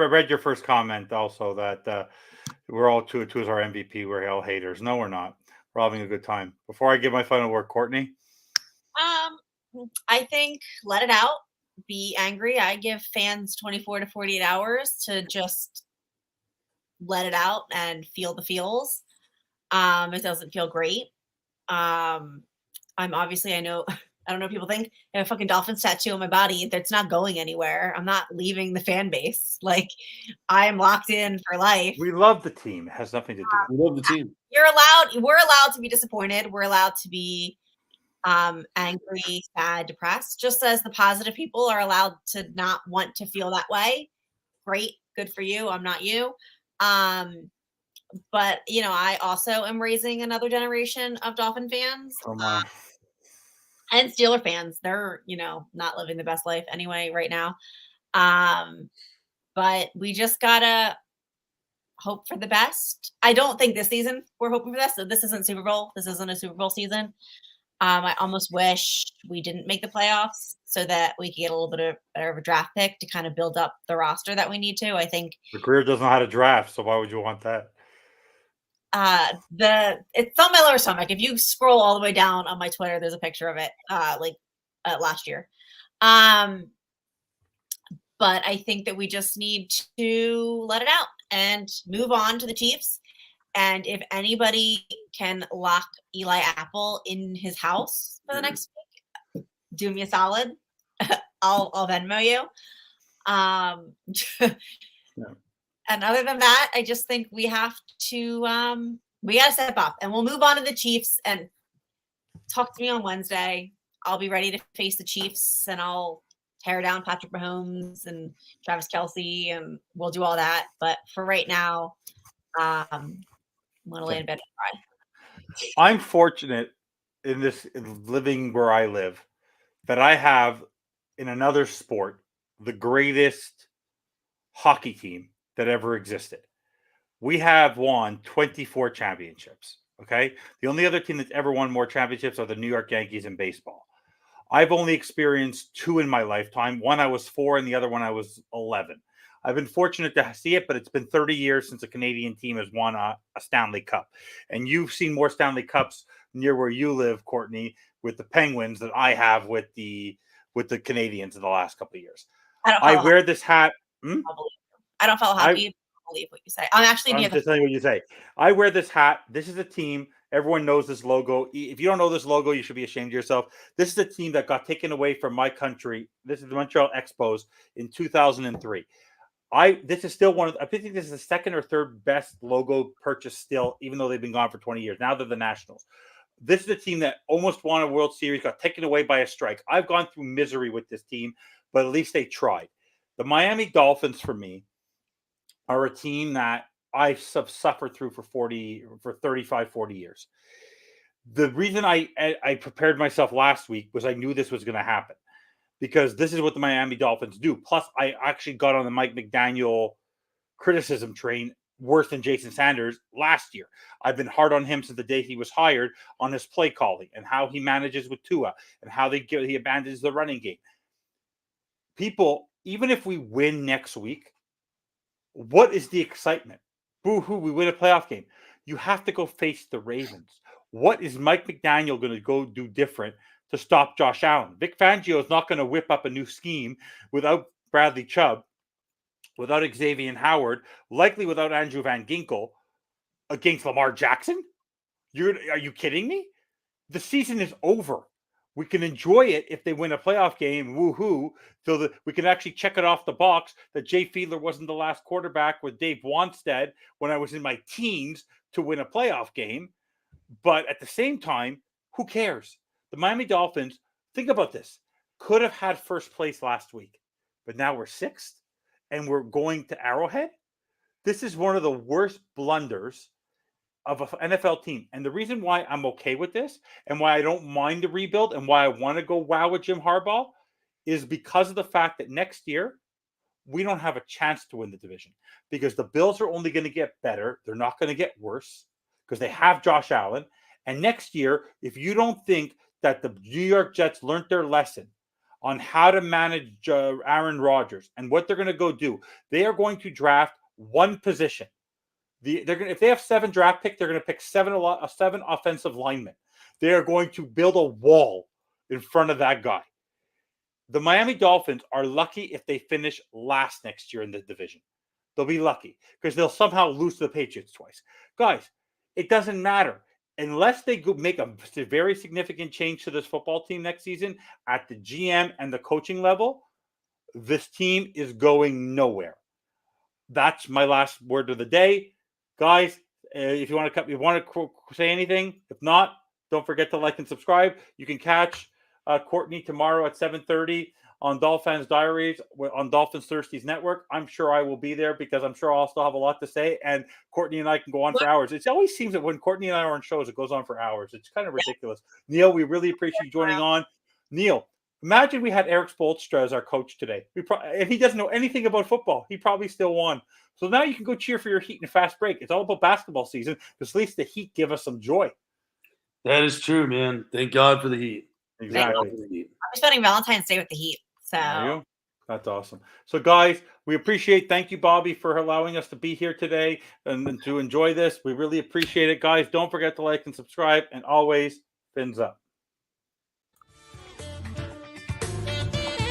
read your first comment also that we're all Tua is our MVP. We're all haters. No, we're not. We're having a good time. Before I give my final word, Courtney? I think let it out. Be angry. I give fans 24 to 48 hours to just let it out and feel the feels. It doesn't feel great. I'm obviously, I don't know if people think I have a fucking Dolphins tattoo on my body that's not going anywhere. I'm not leaving the fan base. I'm locked in for life. We love the team. It has nothing to do with We love the team. We're allowed to be disappointed. We're allowed to be angry, sad, depressed, just as the positive people are allowed to not want to feel that way. Great. Good for you. I'm not you. But I also am raising another generation of Dolphin fans. And Steeler fans. They're, not living the best life anyway right now. But we just gotta hope for the best. I don't think this season we're hoping for this. So this isn't Super Bowl. This isn't a Super Bowl season. I almost wish we didn't make the playoffs so that we could get a little bit better of a draft pick to kind of build up the roster that we need to. I think the career doesn't know how to draft, so why would you want that? It's on my lower stomach. If you scroll all the way down on my Twitter, there's a picture of it, last year. But I think that we just need to let it out and move on to the Chiefs. And if anybody can lock Eli Apple in his house for the next week, do me a solid. I'll Venmo you. And other than that, I just think we have to we gotta step up, and we'll move on to the Chiefs. And talk to me on Wednesday. I'll be ready to face the Chiefs, and I'll tear down Patrick Mahomes and Travis Kelce, and we'll do all that. But for right now, I'm gonna lay in bed and cry. I'm fortunate in living where I live that I have in another sport, the greatest hockey team that ever existed. We have won 24 championships. Okay. The only other team that's ever won more championships are the New York Yankees in baseball. I've only experienced 2 in my lifetime. One I was 4 and the other one I was 11. I've been fortunate to see it, but it's been 30 years since a Canadian team has won a Stanley Cup. And you've seen more Stanley Cups near where you live, Courtney, with the Penguins than I have with the Canadians in the last couple of years. I wear this hat. I don't follow hockey. I believe what you say. I'm actually I'm just telling you what you say. I wear this hat. This is a team. Everyone knows this logo. If you don't know this logo, you should be ashamed of yourself. This is a team that got taken away from my country. This is the Montreal Expos in 2003. This is still I think this is the second or third best logo purchase still, even though they've been gone for 20 years. Now they're the Nationals. This is a team that almost won a World Series, got taken away by a strike. I've gone through misery with this team, but at least they tried. The Miami Dolphins, for me, are a team that I suffered through for 35, 40 years. The reason I prepared myself last week was I knew this was going to happen, because this is what the Miami Dolphins do. Plus, I actually got on the Mike McDaniel criticism train worse than Jason Sanders last year. I've been hard on him since the day he was hired on his play calling and how he manages with Tua and how he abandons the running game. People, even if we win next week, what is the excitement? Boo-hoo, we win a playoff game. You have to go face the Ravens. What is Mike McDaniel going to go do different to stop Josh Allen? Vic Fangio is not going to whip up a new scheme without Bradley Chubb, without Xavier Howard, likely without Andrew Van Ginkel, against Lamar Jackson? Are you kidding me? The season is over. We can enjoy it if they win a playoff game, woohoo, so that we can actually check it off the box that Jay Fiedler wasn't the last quarterback with Dave Wanstead when I was in my teens to win a playoff game. But at the same time, who cares? The Miami Dolphins, think about this, could have had first place last week, but now we're 6th and we're going to Arrowhead. This is one of the worst blunders of an NFL team. And the reason why I'm okay with this and why I don't mind the rebuild and why I want to go wow with Jim Harbaugh is because of the fact that next year we don't have a chance to win the division, because the Bills are only going to get better. They're not going to get worse because they have Josh Allen. And next year, if you don't think that the New York Jets learned their lesson on how to manage Aaron Rodgers and what they're going to go do, they are going to draft one position. If they have 7 draft picks, they're going to pick 7 offensive linemen. They are going to build a wall in front of that guy. The Miami Dolphins are lucky if they finish last next year in the division. They'll be lucky because they'll somehow lose to the Patriots twice. Guys, it doesn't matter. Unless they make a very significant change to this football team next season at the GM and the coaching level, this team is going nowhere. That's my last word of the day. Guys, if you want to say anything, if not, don't forget to like and subscribe. You can catch Courtney tomorrow at 7:30 on Dolphins Diaries on Dolphins Thirsties Network. I'm sure I will be there because I'm sure I'll still have a lot to say. And Courtney and I can go on for hours. It always seems that when Courtney and I are on shows, it goes on for hours. It's kind of ridiculous. Neil, we really appreciate you joining on. Neil, imagine we had Eric Spoelstra as our coach today. And he doesn't know anything about football. He probably still won. So now you can go cheer for your Heat in a fast break. It's all about basketball season, because at least the Heat give us some joy. That is true, man. Thank God for the Heat. Exactly. I'm spending Valentine's Day with the Heat. So there you go. That's awesome. So, guys, we appreciate. Thank you, Bobby, for allowing us to be here today and to enjoy this. We really appreciate it, guys. Don't forget to like and subscribe, and always fins up.